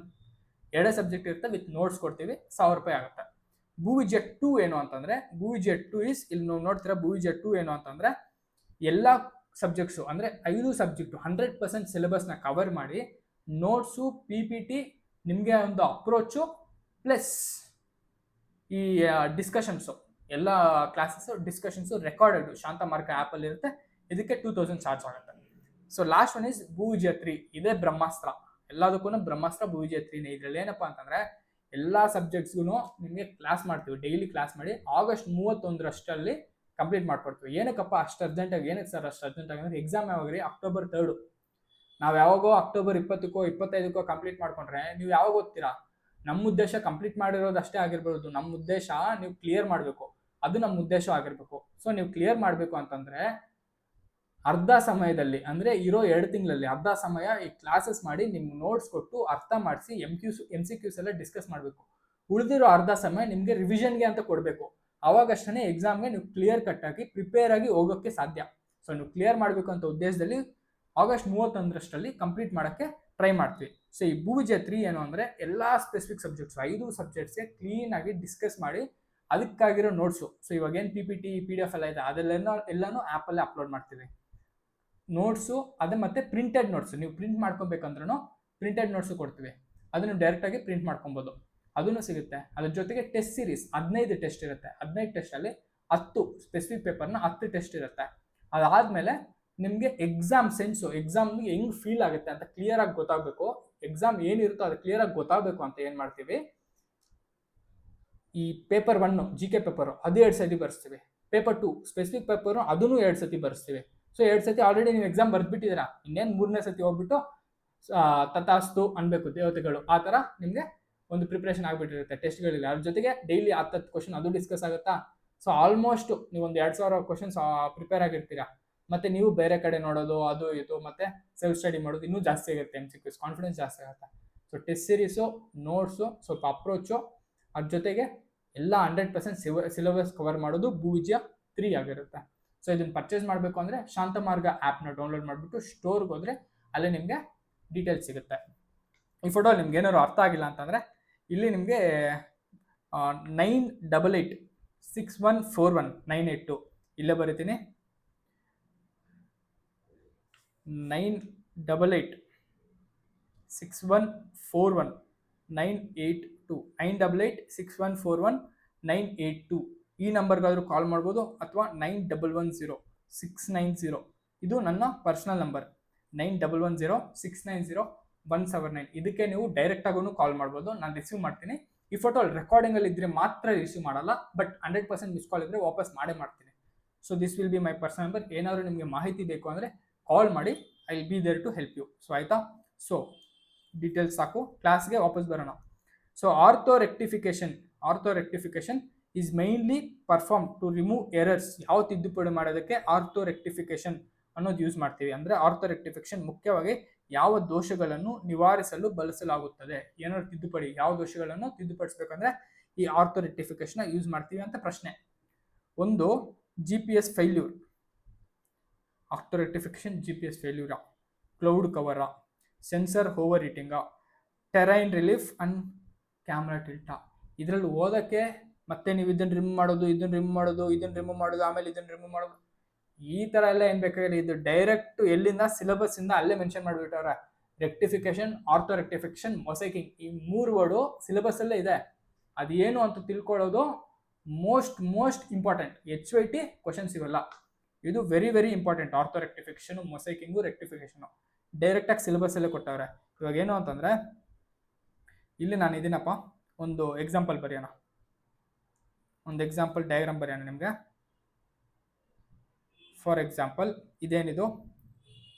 2 ಸಬ್ಜೆಕ್ಟ್ ಇರುತ್ತೆ, ವಿತ್ ನೋಟ್ಸ್ ಕೊಡ್ತೀವಿ, 1000 ರೂಪಾಯಿ ಆಗುತ್ತೆ. ಭೂವಿಜಯ 2 ಏನು ಅಂತಂದರೆ, ಭೂವಿಜಯ 2 ಇಲ್ಲಿ ನೀವು ನೋಡ್ತೀರಾ, ಭೂವಿಜಯ 2 ಏನು ಅಂತಂದರೆ ಎಲ್ಲ ಸಬ್ಜೆಕ್ಟ್ಸು ಅಂದರೆ 5 ಸಬ್ಜೆಕ್ಟು 100% ಸಿಲೆಬಸ್ನ ಕವರ್ ಮಾಡಿ, ನೋಟ್ಸು, PPT, ನಿಮಗೆ ಒಂದು ಅಪ್ರೋಚು ಪ್ಲಸ್ ಈ ಡಿಸ್ಕಷನ್ಸು, ಎಲ್ಲ ಕ್ಲಾಸಸ್ಸು ಡಿಸ್ಕಷನ್ಸು ರೆಕಾರ್ಡೆಡ್ ಶಾಂತ ಮಾರ್ಗ ಆ್ಯಪಲ್ಲಿ ಇರುತ್ತೆ. ಇದಕ್ಕೆ 2000 ಚಾರ್ಜ್ ಆಗುತ್ತೆ. ಸೊ ಲಾಸ್ಟ್ ಒನ್ ಇಸ್ ಭೂವಿಜಯ 3, ಇದೇ ಬ್ರಹ್ಮಾಸ್ತ್ರ. ಎಲ್ಲದಕ್ಕೂ ಬ್ರಹ್ಮಾಸ್ತ್ರ ಭೂವಿಜಯ 3ನೇ. ಇದರಲ್ಲಿ ಏನಪ್ಪ ಅಂತಂದರೆ ಎಲ್ಲ ಸಬ್ಜೆಕ್ಟ್ಸ್ಗೂ ನಿಮಗೆ ಕ್ಲಾಸ್ ಮಾಡ್ತೀವಿ, ಡೈಲಿ ಕ್ಲಾಸ್ ಮಾಡಿ ಆಗಸ್ಟ್ 31 ಕಂಪ್ಲೀಟ್ ಮಾಡ್ಕೊಡ್ತೀವಿ. ಏನಕ್ಕಪ್ಪ ಅಷ್ಟು ಅರ್ಜೆಂಟಾಗಿ, ಏನಕ್ಕೆ ಸರ್ ಅಷ್ಟು ಅರ್ಜೆಂಟಾಗಿ ಅಂದರೆ, ಎಕ್ಸಾಮ್ ಯಾವಾಗ್ರಿ? ಅಕ್ಟೋಬರ್ 3. ನಾವು ಯಾವಾಗೋ ಅಕ್ಟೋಬರ್ 20ಕ್ಕೋ 25ಕ್ಕೋ ಕಂಪ್ಲೀಟ್ ಮಾಡ್ಕೊಂಡ್ರೆ ನೀವು ಯಾವಾಗ ಓದ್ತೀರಾ? ನಮ್ಮ ಉದ್ದೇಶ ಕಂಪ್ಲೀಟ್ ಮಾಡಿರೋದು ಅಷ್ಟೇ ಆಗಿರ್ಬೋದು, ನಮ್ಮ ಉದ್ದೇಶ ನೀವು ಕ್ಲಿಯರ್ ಮಾಡಬೇಕು, ಅದು ನಮ್ಮ ಉದ್ದೇಶ ಆಗಿರಬೇಕು. ಸೊ ನೀವು ಕ್ಲಿಯರ್ ಮಾಡಬೇಕು ಅಂತಂದರೆ ಅರ್ಧ ಸಮಯದಲ್ಲಿ, ಅಂದರೆ ಇರೋ 2 ತಿಂಗಳಲ್ಲಿ ಅರ್ಧ ಸಮಯ ಈ ಕ್ಲಾಸಸ್ ಮಾಡಿ ನಿಮ್ಗೆ ನೋಟ್ಸ್ ಕೊಟ್ಟು ಅರ್ಥ ಮಾಡಿಸಿ MCQs ಎಲ್ಲ ಡಿಸ್ಕಸ್ ಮಾಡಬೇಕು. ಉಳಿದಿರೋ ಅರ್ಧ ಸಮಯ ನಿಮಗೆ ರಿವಿಷನ್ಗೆ ಅಂತ ಕೊಡಬೇಕು. ಅವಾಗಷ್ಟೇ ಎಕ್ಸಾಮ್ಗೆ ನೀವು ಕ್ಲಿಯರ್ ಕಟ್ಟಾಗಿ ಪ್ರಿಪೇರ್ ಆಗಿ ಹೋಗೋಕ್ಕೆ ಸಾಧ್ಯ. ಸೊ ನೀವು ಕ್ಲಿಯರ್ ಮಾಡಬೇಕು ಅಂತ ಉದ್ದೇಶದಲ್ಲಿ ಆಗಸ್ಟ್ 31 ಕಂಪ್ಲೀಟ್ ಮಾಡೋಕ್ಕೆ ಟ್ರೈ ಮಾಡ್ತೀವಿ. ಸೊ ಈ ಭೂವಿಜಯ 3 ಏನು ಅಂದರೆ ಎಲ್ಲ ಸ್ಪೆಸಿಫಿಕ್ ಸಬ್ಜೆಕ್ಟ್ಸ್ 5 ಸಬ್ಜೆಕ್ಟ್ಸ್ಗೆ ಕ್ಲೀನಾಗಿ ಡಿಸ್ಕಸ್ ಮಾಡಿ ಅದಕ್ಕಾಗಿರೋ ನೋಟ್ಸು. ಸೊ ಇವಾಗ ಏನು PPT, PDF ಎಲ್ಲ ಇದೆ, ಅದೆಲ್ಲನೂ ಆ್ಯಪಲ್ಲೇ ಅಪ್ಲೋಡ್ ಮಾಡ್ತೀವಿ. ನೋಟ್ಸು ಅದೇ ಮತ್ತು ಪ್ರಿಂಟೆಡ್ ನೋಟ್ಸು, ನೀವು ಪ್ರಿಂಟ್ ಮಾಡ್ಕೊಬೇಕಂದ್ರೂ ಪ್ರಿಂಟೆಡ್ ನೋಟ್ಸು ಕೊಡ್ತೀವಿ, ಅದನ್ನು ಡೈರೆಕ್ಟಾಗಿ ಪ್ರಿಂಟ್ ಮಾಡ್ಕೊಬೋದು, ಅದನ್ನು ಸಿಗುತ್ತೆ. ಅದ್ರ ಜೊತೆಗೆ ಟೆಸ್ಟ್ ಸೀರೀಸ್ 15 ಟೆಸ್ಟ್ ಇರುತ್ತೆ. 15 ಟೆಸ್ಟಲ್ಲಿ 10 ಸ್ಪೆಸಿಫಿಕ್ ಪೇಪರ್ನ 10 ಟೆಸ್ಟ್ ಇರುತ್ತೆ. ಅದಾದಮೇಲೆ ನಿಮಗೆ ಎಕ್ಸಾಮ್ ಸೆನ್ಸು, ಎಕ್ಸಾಮ್ಗೆ ಹೆಂಗೆ ಫೀಲ್ ಆಗುತ್ತೆ ಅಂತ ಕ್ಲಿಯರಾಗಿ ಗೊತ್ತಾಗಬೇಕು, ಎಕ್ಸಾಮ್ ಏನಿರುತ್ತೋ ಅದು ಕ್ಲಿಯರಾಗಿ ಗೊತ್ತಾಗಬೇಕು ಅಂತ ಏನು ಮಾಡ್ತೀವಿ, ಈ ಪೇಪರ್ 1 GK ಪೇಪರು ಅದು 2 ಸತಿ ಬರ್ಸ್ತೀವಿ, ಪೇಪರ್ 2 ಸ್ಪೆಸಿಫಿಕ್ ಪೇಪರು ಅದನ್ನು 2 ಸತಿ ಬರ್ಸ್ತೀವಿ. ಸೊ 2 ಸತಿ ಆಲ್ರೆಡಿ ನೀವು ಎಕ್ಸಾಮ್ ಬರೆದ್ಬಿಟ್ಟಿದ್ದೀರಾ, ಇನ್ನೇನು 3ನೇ ಸತಿ ಹೋಗ್ಬಿಟ್ಟು ತಥಾಸ್ತು ಅನ್ಬೇಕು ದೇವತೆಗಳು, ಆ ಥರ ನಿಮಗೆ ಒಂದು ಪ್ರಿಪ್ರೇಷನ್ ಆಗಿಬಿಟ್ಟಿರುತ್ತೆ ಟೆಸ್ಟ್ಗಳಿಲ್ಲ. ಅದ್ರ ಜೊತೆಗೆ ಡೈಲಿ 10 ಕ್ವಶನ್ ಅದು ಡಿಸ್ಕಸ್ ಆಗುತ್ತಾ. ಸೊ ಆಲ್ಮೋಸ್ಟ್ ನೀವು ಒಂದು 2000 ಕ್ವಶನ್ಸ್ ಪ್ರಿಪೇರ್ ಆಗಿರ್ತೀರಾ. ಮತ್ತು ನೀವು ಬೇರೆ ಕಡೆ ನೋಡೋದು ಅದು ಇದು ಮತ್ತು ಸೆಲ್ಫ್ ಸ್ಟಡಿ ಮಾಡೋದು ಇನ್ನೂ ಜಾಸ್ತಿ ಆಗುತ್ತೆ, MCQs ಕಾನ್ಫಿಡೆನ್ಸ್ ಜಾಸ್ತಿ ಆಗುತ್ತೆ. ಸೊ ಟೆಸ್ಟ್ ಸೀರೀಸು, ನೋಟ್ಸು, ಸ್ವಲ್ಪ ಅಪ್ರೋಚು, ಅದ್ರ ಜೊತೆಗೆ ಎಲ್ಲ 100% ಸಿಲೆಬಸ್ ಕವರ್ ಮಾಡೋದು ಭೂವಿಜಯ 3 ಆಗಿರುತ್ತೆ. ಸೊ ಇದನ್ನು ಪರ್ಚೇಸ್ ಮಾಡಬೇಕು ಅಂದರೆ ಶಾಂತ ಮಾರ್ಗ ಆ್ಯಪ್ನ ಡೌನ್ಲೋಡ್ ಮಾಡಿಬಿಟ್ಟು ಸ್ಟೋರ್ಗೆ ಹೋದರೆ ಅಲ್ಲೇ ನಿಮಗೆ ಡೀಟೇಲ್ಸ್ ಸಿಗುತ್ತೆ. ಈ ಫೋಟೋ ನಿಮ್ಗೆ ಏನಾದ್ರು ಅರ್ಥ ಆಗಿಲ್ಲ ಅಂತಂದರೆ ಇಲ್ಲಿ ನಿಮಗೆ 9886141982 ಇಲ್ಲೇ ಬರೀತೀನಿ, 9886141982 9886141982 ಈ ನಂಬರ್ಗಾದರೂ ಕಾಲ್ ಮಾಡ್ಬೋದು, ಅಥವಾ 91106990 ಇದು ನನ್ನ ಪರ್ಸ್ನಲ್ ನಂಬರ್. 9110690179 ಇದಕ್ಕೆ ನೀವು ಡೈರೆಕ್ಟಾಗೂ ಕಾಲ್ ಮಾಡ್ಬೋದು, ನಾನು ರಿಸೀವ್ ಮಾಡ್ತೀನಿ. ಈ ಫೋಟೋ ರೆಕಾರ್ಡಿಂಗಲ್ಲಿ ಇದ್ದರೆ ಮಾತ್ರ ರಿಸೀವ್ ಮಾಡಲ್ಲ, ಬಟ್ 100% ಮಿಸ್ ಕಾಲ್ ಇದ್ದರೆ ವಾಪಸ್ ಮಾಡ್ತೀನಿ. So this will be my personal number. ಏನಾದರೂ ನಿಮಗೆ ಮಾಹಿತಿ ಬೇಕು ಅಂದರೆ ಕಾಲ್ ಮಾಡಿ, I will be there to help you. So ಆಯಿತಾ. ಸೊ ಡೀಟೇಲ್ಸ್ ಸಾಕು, ಕ್ಲಾಸ್ಗೆ ವಾಪಸ್ ಬರೋಣ. So ortho rectification is mainly perform to remove errors. ಯಾವ ತಿದ್ದುಪಡಿ ಮಾಡೋದಕ್ಕೆ ಆರ್ಥೋ ರೆಕ್ಟಿಫಿಕೇಶನ್ ಅನ್ನೋದು ಯೂಸ್ ಮಾಡ್ತೀವಿ. ಅಂದರೆ ಆರ್ಥೋ ರೆಕ್ಟಿಫಿಕೇಶನ್ ಮುಖ್ಯವಾಗಿ ಯಾವ ದೋಷಗಳನ್ನು ನಿವಾರಿಸಲು ಬಳಸಲಾಗುತ್ತದೆ, ಏನಾದ್ರು ತಿದ್ದುಪಡಿ, ಯಾವ ದೋಷಗಳನ್ನು ತಿದ್ದುಪಡಿಸ್ಬೇಕಂದ್ರೆ ಈ ಆರ್ಥೋ ರೆಕ್ಟಿಫಿಕೇಶನ್ ಯೂಸ್ ಮಾಡ್ತೀವಿ ಅಂತ ಪ್ರಶ್ನೆ. ಒಂದು GPS failure, ortho rectification GPS ಫೇಲ್ಯೂರಾ, ಕ್ಲೌಡ್ ಕವರಾ, ಸೆನ್ಸರ್ ಓವರ್ ಹೀಟಿಂಗಾ, ಟೆರೈನ್ ರಿಲೀಫ್ ಅಂಡ್ ಕ್ಯಾಮ್ರಾ ಟಿಲ್ಟಾ. ಇದರಲ್ಲಿ ಓದೋಕ್ಕೆ ಮತ್ತೆ ನೀವು ಇದನ್ನು ರಿಮೂವ್ ಮಾಡೋದು, ಆಮೇಲೆ ಇದನ್ನು ರಿಮೂವ್ ಮಾಡೋದು, ಈ ಥರ ಎಲ್ಲ ಏನು ಬೇಕಾಗಿಲ್ಲ. ಇದು ಡೈರೆಕ್ಟ್ ಎಲ್ಲಿಂದ ಸಿಲೆಬಸ್ಸಿಂದ ಅಲ್ಲೇ ಮೆನ್ಷನ್ ಮಾಡಿಬಿಟ್ಟವ್ರೆ. ರೆಕ್ಟಿಫಿಕೇಶನ್, ಆರ್ಥೋ ರೆಕ್ಟಿಫಿಕೇಶನ್, ಮೊಸೈಕಿಂಗ್, ಈ 3 ವರ್ಡು ಸಿಲೆಬಸ್ಸಲ್ಲೇ ಇದೆ. ಅದೇನು ಅಂತ ತಿಳ್ಕೊಳ್ಳೋದು ಮೋಸ್ಟ್ ಇಂಪಾರ್ಟೆಂಟ್. HYT ಕ್ವಶನ್ಸ್ ಇವೆಲ್ಲ, ಇದು very very important. Ortho rectification, mosaicking, rectification ಡೈರೆಕ್ಟಾಗಿ ಸಿಲೆಬಸ್ಸಲ್ಲೇ ಕೊಟ್ಟವ್ರೆ. ಇವಾಗ ಏನು ಅಂತಂದರೆ, ಇಲ್ಲಿ ನಾನು ಇದೀನಪ್ಪ, ಒಂದು ಎಕ್ಸಾಂಪಲ್ ಬರೆಯೋಣ, ಒಂದು ಎಕ್ಸಾಂಪಲ್ ಡಯಾಗ್ರಾಮ್ ಬರೆಯೋಣ ನಿಮಗೆ. ಫಾರ್ ಎಕ್ಸಾಂಪಲ್, ಇದೇನಿದು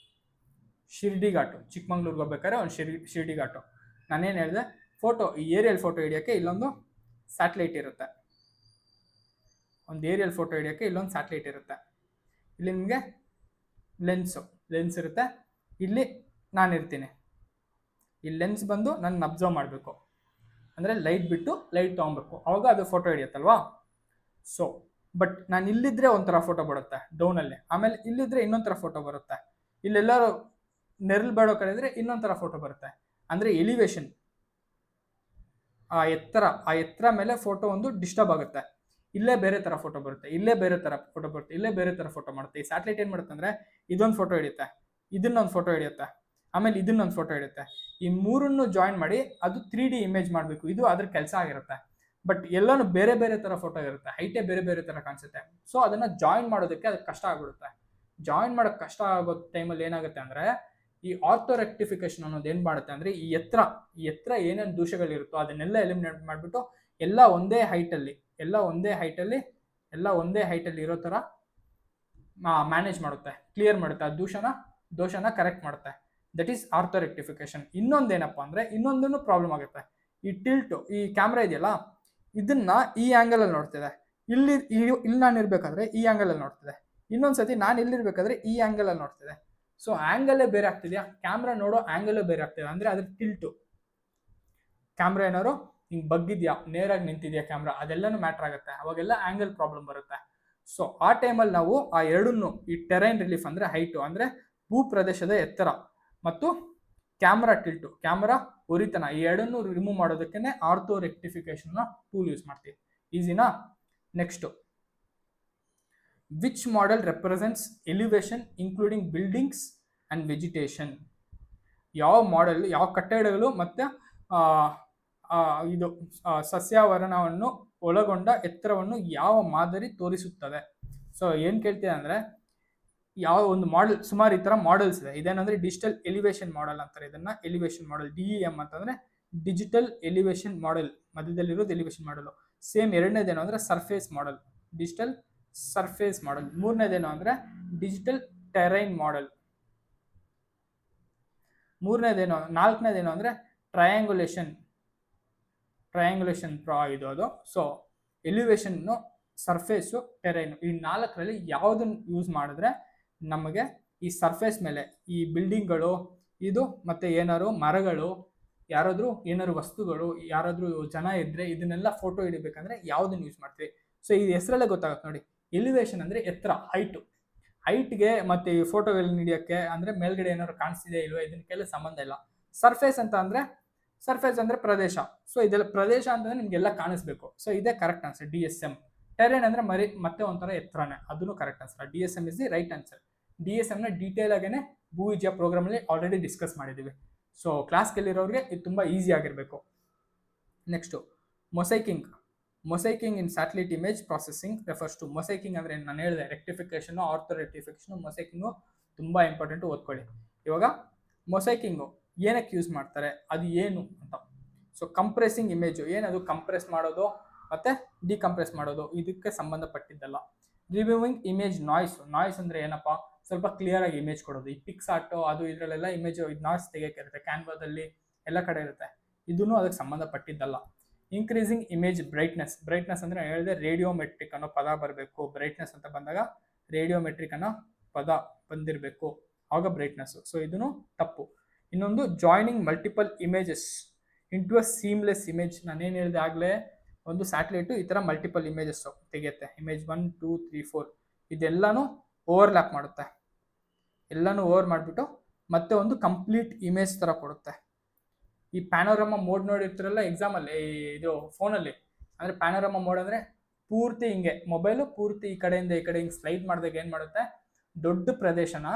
ಶಿರ್ಡಿ ಘಾಟು, ಚಿಕ್ಕಮಂಗ್ಳೂರ್ಗೆ ಹೋಗ್ಬೇಕಾದ್ರೆ ಒಂದು ಶಿರ್ಡಿ ಘಾಟು. ನಾನೇನು ಹೇಳಿದೆ, ಫೋಟೋ, ಈ ಏರಿಯಲ್ ಫೋಟೋ ಹಿಡಿಯೋಕ್ಕೆ ಇಲ್ಲೊಂದು ಸ್ಯಾಟಲೈಟ್ ಇರುತ್ತೆ, ಒಂದು ಏರಿಯಲ್ ಫೋಟೋ ಹಿಡಿಯೋಕ್ಕೆ ಇಲ್ಲೊಂದು ಸ್ಯಾಟಲೈಟ್ ಇರುತ್ತೆ. ಇಲ್ಲಿ ನಿಮಗೆ ಲೆನ್ಸ್ ಇರುತ್ತೆ, ಇಲ್ಲಿ ನಾನಿರ್ತೀನಿ. ಈ ಲೆನ್ಸ್ ಬಂದು ನನ್ನ ಅಬ್ಸರ್ವ್ ಮಾಡಬೇಕು, ಅಂದರೆ ಲೈಟ್ ಬಿಟ್ಟು ಲೈಟ್ ತೊಗೊಬೇಕು, ಅವಾಗ ಅದು ಫೋಟೋ ಹಿಡಿಯುತ್ತಲ್ವಾ. ಸೊ ಬಟ್ ನಾನು ಇಲ್ಲಿದ್ರೆ ಒಂಥರ ಫೋಟೋ ಬರುತ್ತೆ ಡೌನಲ್ಲಿ, ಆಮೇಲೆ ಇಲ್ಲಿದ್ರೆ ಇನ್ನೊಂಥರ ಫೋಟೋ ಬರುತ್ತೆ, ಇಲ್ಲೆಲ್ಲರೂ ನೆರಳು ಬೇಡೋ ಕಡೆ ಇದ್ರೆ ಇನ್ನೊಂಥರ ಫೋಟೋ ಬರುತ್ತೆ. ಅಂದರೆ ಎಲಿವೇಶನ್, ಆ ಎತ್ತರ ಮೇಲೆ ಫೋಟೋ ಒಂದು ಡಿಸ್ಟರ್ಬ್ ಆಗುತ್ತೆ. ಇಲ್ಲೇ ಬೇರೆ ಥರ ಫೋಟೋ ಬರುತ್ತೆ, ಇಲ್ಲೇ ಬೇರೆ ಥರ ಫೋಟೋ ಬರುತ್ತೆ, ಇಲ್ಲೇ ಬೇರೆ ಥರ ಫೋಟೋ ಮಾಡುತ್ತೆ. ಈ ಸ್ಯಾಟಲೈಟ್ ಏನು ಮಾಡುತ್ತೆ ಅಂದರೆ, ಇದೊಂದು ಫೋಟೋ ಹಿಡಿಯುತ್ತೆ, ಇದನ್ನೊಂದು ಫೋಟೋ ಹಿಡಿಯುತ್ತೆ, ಆಮೇಲೆ ಇದನ್ನೊಂದು ಫೋಟೋ ಹಿಡಿಯುತ್ತೆ. ಈ ಮೂರನ್ನು ಜಾಯಿನ್ ಮಾಡಿ ಅದು 3D ಇಮೇಜ್ ಮಾಡಬೇಕು, ಇದು ಅದ್ರ ಕೆಲಸ ಆಗಿರುತ್ತೆ. ಬಟ್ ಎಲ್ಲನೂ ಬೇರೆ ಬೇರೆ ಥರ ಫೋಟೋ ಇರುತ್ತೆ, ಹೈಟೇ ಬೇರೆ ಬೇರೆ ಥರ ಕಾಣಿಸುತ್ತೆ. ಸೊ ಅದನ್ನು ಜಾಯಿನ್ ಮಾಡೋದಕ್ಕೆ ಅದಕ್ಕೆ ಕಷ್ಟ ಆಗ್ಬಿಡುತ್ತೆ. ಜಾಯಿನ್ ಮಾಡೋಕ್ಕೆ ಕಷ್ಟ ಆಗೋ ಟೈಮಲ್ಲಿ ಏನಾಗುತ್ತೆ ಅಂದರೆ, ಈ ಆರ್ಥೋ ರೆಕ್ಟಿಫಿಕೇಶನ್ ಅನ್ನೋದು ಏನು ಮಾಡುತ್ತೆ ಅಂದರೆ, ಈ ಎತ್ತರ ಏನೇನು ದೋಷಗಳಿರುತ್ತೋ ಅದನ್ನೆಲ್ಲ ಎಲಿಮಿನೇಟ್ ಮಾಡಿಬಿಟ್ಟು ಎಲ್ಲ ಒಂದೇ ಹೈಟಲ್ಲಿ ಇರೋ ಥರ ಮ್ಯಾನೇಜ್ ಮಾಡುತ್ತೆ, ಕ್ಲಿಯರ್ ಮಾಡುತ್ತೆ, ಆ ದೋಷನ ಕರೆಕ್ಟ್ ಮಾಡುತ್ತೆ. That is ortho rectification. ಇನ್ನೊಂದೇನಪ್ಪ ಅಂದರೆ, ಇನ್ನೊಂದನ್ನು ಪ್ರಾಬ್ಲಮ್ ಆಗುತ್ತೆ. ಈ ಟಿಲ್ಟು, ಈ ಕ್ಯಾಮ್ರಾ ಇದೆಯಲ್ಲ, ಇದನ್ನ ಈ ಆ್ಯಂಗಲಲ್ಲಿ ನೋಡ್ತಿದೆ, ಇಲ್ಲಿ ನಾನು ಇರಬೇಕಾದ್ರೆ ಈ ಆ್ಯಂಗಲಲ್ಲಿ ನೋಡ್ತಿದೆ, ಇನ್ನೊಂದ್ಸತಿ ನಾನು ಇಲ್ಲಿರ್ಬೇಕಾದ್ರೆ ಈ ಆ್ಯಂಗಲಲ್ಲಿ ನೋಡ್ತಿದೆ. ಸೊ ಆ್ಯಂಗಲೇ ಬೇರೆ ಆಗ್ತಿದೆಯಾ, ಕ್ಯಾಮ್ರಾ ನೋಡೋ ಆ್ಯಂಗಲೇ ಬೇರೆ ಆಗ್ತಿದೆ, ಅಂದರೆ ಅದ್ರ ಟಿಲ್ಟು. ಕ್ಯಾಮ್ರಾ ಏನಾದ್ರು ಹಿಂಗೆ ಬಗ್ಗಿದ್ಯಾ, ನೇರಾಗಿ ನಿಂತಿದೆಯಾ ಕ್ಯಾಮ್ರಾ, ಅದೆಲ್ಲನೂ ಮ್ಯಾಟ್ರ್ ಆಗುತ್ತೆ. ಅವಾಗೆಲ್ಲ ಆ್ಯಂಗಲ್ ಪ್ರಾಬ್ಲಮ್ ಬರುತ್ತೆ. ಸೊ ಆ ಟೈಮಲ್ಲಿ ನಾವು ಆ ಎರಡನ್ನೂ, ಈ ಟೆರೈನ್ ರಿಲೀಫ್ ಅಂದರೆ ಹೈಟು, ಅಂದರೆ ಭೂ ಪ್ರದೇಶದ ಎತ್ತರ, ಮತ್ತು ಕ್ಯಾಮ್ರಾ ಟಿಲ್ಟು, ಕ್ಯಾಮ್ರಾ ಉರಿತನ, ಈ ಎರಡನ್ನೂ ರಿಮೂವ್ ಮಾಡೋದಕ್ಕೆ ಆರ್ಥೋ ರೆಕ್ಟಿಫಿಕೇಶನ್ನ ಟೂಲ್ ಯೂಸ್ ಮಾಡ್ತೀವಿ. ಈಸಿನಾ? Next, which model represents elevation including buildings and vegetation? ಯಾವ ಮಾಡೆಲ್, ಯಾವ ಕಟ್ಟಡಗಳು ಮತ್ತು ಇದು ಸಸ್ಯಾವರಣವನ್ನು ಒಳಗೊಂಡ ಎತ್ತರವನ್ನು ಯಾವ ಮಾದರಿ ತೋರಿಸುತ್ತದೆ? ಸೊ ಏನು ಕೇಳ್ತೀಯ ಅಂದರೆ, ಯಾವ ಒಂದು ಮಾಡೆಲ್, ಸುಮಾರು ಈ ಥರ ಮಾಡೆಲ್ಸ್ ಇದೆ. ಇದೇನಂದರೆ ಡಿಜಿಟಲ್ ಎಲಿವೇಶನ್ ಮಾಡೆಲ್ ಅಂತಾರೆ ಇದನ್ನು. ಎಲಿವೇಶನ್ ಮಾಡೆಲ್, DEM ಅಂತಂದರೆ ಡಿಜಿಟಲ್ ಎಲಿವೇಶನ್ ಮಾಡೆಲ್, ಮಧ್ಯದಲ್ಲಿರೋದು ಎಲಿವೇಶನ್ ಮಾಡೆಲು. ಸೇಮ್ ಎರಡನೇದೇನು ಅಂದರೆ surface model, digital surface model. ಮೂರನೇದೇನು ಅಂದರೆ ಡಿಜಿಟಲ್ ಟೆರೈನ್ ಮಾಡೆಲ್. ನಾಲ್ಕನೇದೇನು ಅಂದರೆ ಟ್ರಯಾಂಗುಲೇಷನ್ ಇದು ಅದು. ಸೊ ಎಲಿವೇಶನ್ನು, ಸರ್ಫೇಸು, ಟೆರೈನು, ಈ ನಾಲ್ಕರಲ್ಲಿ ಯಾವುದನ್ನು ಯೂಸ್ ಮಾಡಿದ್ರೆ ನಮಗೆ ಈ ಸರ್ಫೇಸ್ ಮೇಲೆ ಈ ಬಿಲ್ಡಿಂಗ್ಗಳು, ಇದು ಮತ್ತು ಏನಾದ್ರು ಮರಗಳು, ಏನಾದ್ರು ವಸ್ತುಗಳು, ಯಾರಾದರೂ ಜನ ಇದ್ದರೆ ಇದನ್ನೆಲ್ಲ ಫೋಟೋ ಹಿಡಿಬೇಕಂದ್ರೆ ಯಾವುದನ್ನು ಯೂಸ್ ಮಾಡ್ತೀವಿ? ಸೊ ಈ ಹೆಸರಲ್ಲೇ ಗೊತ್ತಾಗುತ್ತೆ ನೋಡಿ. ಎಲಿವೇಶನ್ ಅಂದರೆ ಎತ್ತರ, ಹೈಟ್ಗೆ ಮತ್ತು ಈ ಫೋಟೋಗಳನ್ನ ಹಿಡಿಯೋಕ್ಕೆ, ಅಂದರೆ ಮೇಲ್ಗಡೆ ಏನಾದ್ರು ಕಾಣಿಸ್ತಿದೆ ಇಲ್ವೋ ಇದಕ್ಕೆಲ್ಲ ಸಂಬಂಧ ಇಲ್ಲ. ಸರ್ಫೇಸ್ ಅಂದರೆ ಪ್ರದೇಶ. ಸೊ ಇದೆಲ್ಲ ಪ್ರದೇಶ ಅಂತಂದರೆ ನಿಮಗೆಲ್ಲ ಕಾಣಿಸ್ಬೇಕು. ಸೊ ಇದೇ ಕರೆಕ್ಟ್ ಆನ್ಸರ್, DSM. ಟೆರೈನ್ ಅಂದರೆ ಮತ್ತೆ ಒಂಥರ ಎತ್ತರನೇ, ಅದನ್ನು correct answer. DSM is the right answer. DSMನ ಡೀಟೇಲ್ ಆಗೇನೆ ಭೂವಿಜ್ಯ ಪ್ರೋಗ್ರಾಮಲ್ಲಿ ಆಲ್ರೆಡಿ ಡಿಸ್ಕಸ್ ಮಾಡಿದ್ದೀವಿ. ಸೊ ಕ್ಲಾಸ್ ಕೇಳಿರೋರಿಗೆ ಇದು ತುಂಬ ಈಸಿ ಆಗಿರಬೇಕು. Next, mosaicking in satellite image processing refers to. Mosaicking ಅಂದರೆ ನಾನು ಹೇಳಿದೆ, ರೆಕ್ಟಿಫಿಕೇಶನು, ಆರ್ಥೋ ರೆಕ್ಟಿಫಿಕೇಶನು, ಮೊಸೈಕಿಂಗು ತುಂಬ ಇಂಪಾರ್ಟೆಂಟು, ಓದ್ಕೊಳ್ಳಿ. ಇವಾಗ ಮೊಸೈಕಿಂಗು ಏನಕ್ಕೆ ಯೂಸ್ ಮಾಡ್ತಾರೆ, ಅದು ಏನು ಅಂತ. ಸೊ ಕಂಪ್ರೆಸಿಂಗ್ ಇಮೇಜು, ಏನದು ಕಂಪ್ರೆಸ್ ಮಾಡೋದು ಮತ್ತು ಡಿಕಂಪ್ರೆಸ್ ಮಾಡೋದು, ಇದಕ್ಕೆ ಸಂಬಂಧಪಟ್ಟಿದ್ದಲ್ಲ. ರಿಮೂವಿಂಗ್ ಇಮೇಜ್ ನಾಯ್ಸ್ ಅಂದರೆ ಏನಪ್ಪ, ಸ್ವಲ್ಪ ಕ್ಲಿಯರಾಗಿ ಇಮೇಜ್ ಕೊಡೋದು. ಈ ಪಿಕ್ಸಾರ್ಟು ಅದು ಇದರಲ್ಲೆಲ್ಲ ಇಮೇಜು ಇದು ನಾಯ್ಸ್ ತೆಗೆಯೋಕ್ಕಿರುತ್ತೆ, ಕ್ಯಾನ್ವಾದಲ್ಲಿ ಎಲ್ಲ ಕಡೆ ಇರುತ್ತೆ, ಇದನ್ನು ಅದಕ್ಕೆ ಸಂಬಂಧಪಟ್ಟಿದ್ದಲ್ಲ. ಇನ್ಕ್ರೀಸಿಂಗ್ ಇಮೇಜ್ ಬ್ರೈಟ್ನೆಸ್ ಅಂದರೆ ಹೇಳಿದೆ, ರೇಡಿಯೋಮೆಟ್ರಿಕ್ ಅನ್ನೋ ಪದ ಬರಬೇಕು. ಬ್ರೈಟ್ನೆಸ್ ಅಂತ ಬಂದಾಗ ರೇಡಿಯೋಮೆಟ್ರಿಕ್ ಅನ್ನೋ ಪದ ಬಂದಿರಬೇಕು, ಆಗ ಬ್ರೈಟ್ನೆಸ್ಸು. ಸೊ ಇದನ್ನು ತಪ್ಪು. ಇನ್ನೊಂದು, joining multiple images into a seamless image. ನಾನೇನು ಹೇಳಿದೆ ಆಗಲೇ, ಒಂದು ಸ್ಯಾಟಲೈಟು ಈ ಥರ ಮಲ್ಟಿಪಲ್ ಇಮೇಜಸ್ಸು ತೆಗೆಯುತ್ತೆ, ಇಮೇಜ್ 1 2 3 4, ಇದೆಲ್ಲನೂ ಓವರ್ಲ್ಯಾಪ್ ಮಾಡುತ್ತೆ. ಎಲ್ಲನೂ ಓವರ್ ಮಾಡಿಬಿಟ್ಟು ಮತ್ತೆ ಒಂದು ಕಂಪ್ಲೀಟ್ ಇಮೇಜ್ ಥರ ಕೊಡುತ್ತೆ. ಈ ಪ್ಯಾನೋರಮಾ ಮೋಡ್ ನೋಡಿರ್ತಿರಲ್ಲ ಎಕ್ಸಾಮಲ್ಲಿ, ಇದು ಫೋನಲ್ಲಿ, ಅಂದರೆ ಪ್ಯಾನೋರಮಾ ಮೋಡ್ ಅಂದರೆ ಪೂರ್ತಿ ಹಿಂಗೆ ಮೊಬೈಲು ಪೂರ್ತಿ ಈ ಕಡೆಯಿಂದ ಈ ಕಡೆ ಹಿಂಗೆ ಸ್ಲೈಡ್ ಮಾಡಿದಾಗ ಏನು ಮಾಡುತ್ತೆ, ದೊಡ್ಡ ಪ್ರದೇಶನ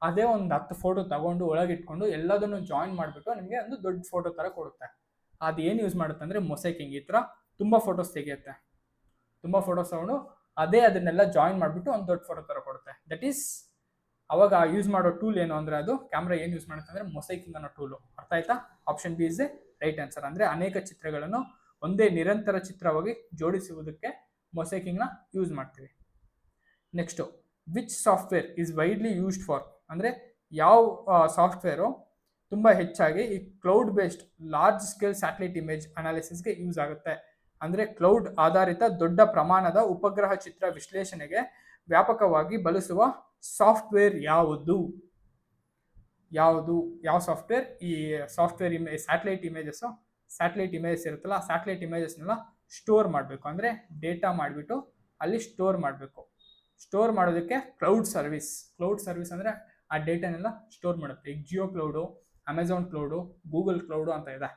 ಅದೇ ಒಂದು 10 ಫೋಟೋ ತಗೊಂಡು ಒಳಗಿಟ್ಕೊಂಡು ಎಲ್ಲದನ್ನು ಜಾಯಿನ್ ಮಾಡಿಬಿಟ್ಟು ನಿಮಗೆ ಒಂದು ದೊಡ್ಡ ಫೋಟೋ ಥರ ಕೊಡುತ್ತೆ. ಅದು ಏನು ಯೂಸ್ ಮಾಡುತ್ತೆ ಅಂದರೆ ಮೊಸೈಕಿಂಗ್. ಈ ಥರ ತುಂಬ ಫೋಟೋಸ್ ತೆಗೆಯುತ್ತೆ. ತುಂಬ ಫೋಟೋಸ್ ತಗೊಂಡು ಅದನ್ನೆಲ್ಲ ಜಾಯಿನ್ ಮಾಡಿಬಿಟ್ಟು ಒಂದು ದೊಡ್ಡ ಫೋಟೋ ಥರ ಕೊಡುತ್ತೆ. ದಟ್ ಈಸ್ ಅವಾಗ ಯೂಸ್ ಮಾಡೋ ಟೂಲ್ ಏನು ಅಂದರೆ ಅದು ಕ್ಯಾಮ್ರಾ ಏನು ಯೂಸ್ ಮಾಡುತ್ತೆ ಅಂದರೆ ಮೊಸೈಕಿಂಗ್ ಅನ್ನೋ ಟೂಲು. ಅರ್ಥ ಆಯ್ತಾ? Option B is a right answer. ಅಂದರೆ ಅನೇಕ ಚಿತ್ರಗಳನ್ನು ಒಂದೇ ನಿರಂತರ ಚಿತ್ರವಾಗಿ ಜೋಡಿಸುವುದಕ್ಕೆ ಮೊಸೈಕಿಂಗ್ನ ಯೂಸ್ ಮಾಡ್ತೀವಿ. Next, which software is widely used for, ಅಂದರೆ ಯಾವ ಸಾಫ್ಟ್ವೇರು ತುಂಬ ಹೆಚ್ಚಾಗಿ ಈ cloud based large scale satellite image ಅನಾಲಿಸಿಸ್ಗೆ ಯೂಸ್ ಆಗುತ್ತೆ. ಅಂದರೆ ಕ್ಲೌಡ್ ಆಧಾರಿತ ದೊಡ್ಡ ಪ್ರಮಾಣದ ಉಪಗ್ರಹ ಚಿತ್ರ ವಿಶ್ಲೇಷಣೆಗೆ ವ್ಯಾಪಕವಾಗಿ ಬಳಸುವ ಸಾಫ್ಟ್ವೇರ್ ಯಾವುದು? ಯಾವ ಸಾಫ್ಟ್ವೇರ್? ಈ ಸಾಫ್ಟ್ವೇರ್ ಸ್ಯಾಟಲೈಟ್ ಇಮೇಜಸ್ ಇರುತ್ತಲ್ಲ, ಆ ಸ್ಯಾಟಲೈಟ್ ಇಮೇಜಸ್ನೆಲ್ಲ ಸ್ಟೋರ್ ಮಾಡಬೇಕು, ಅಂದರೆ ಡೇಟಾ ಮಾಡಿಬಿಟ್ಟು ಅಲ್ಲಿ ಸ್ಟೋರ್ ಮಾಡಬೇಕು. ಸ್ಟೋರ್ ಮಾಡೋದಕ್ಕೆ ಕ್ಲೌಡ್ ಸರ್ವಿಸ್ ಅಂದರೆ ಆ ಡೇಟಾನೆಲ್ಲ ಸ್ಟೋರ್ ಮಾಡುತ್ತೆ. ಈಗ Jio cloud, Amazon cloud, Google cloud ಅಂತ ಇದೆ.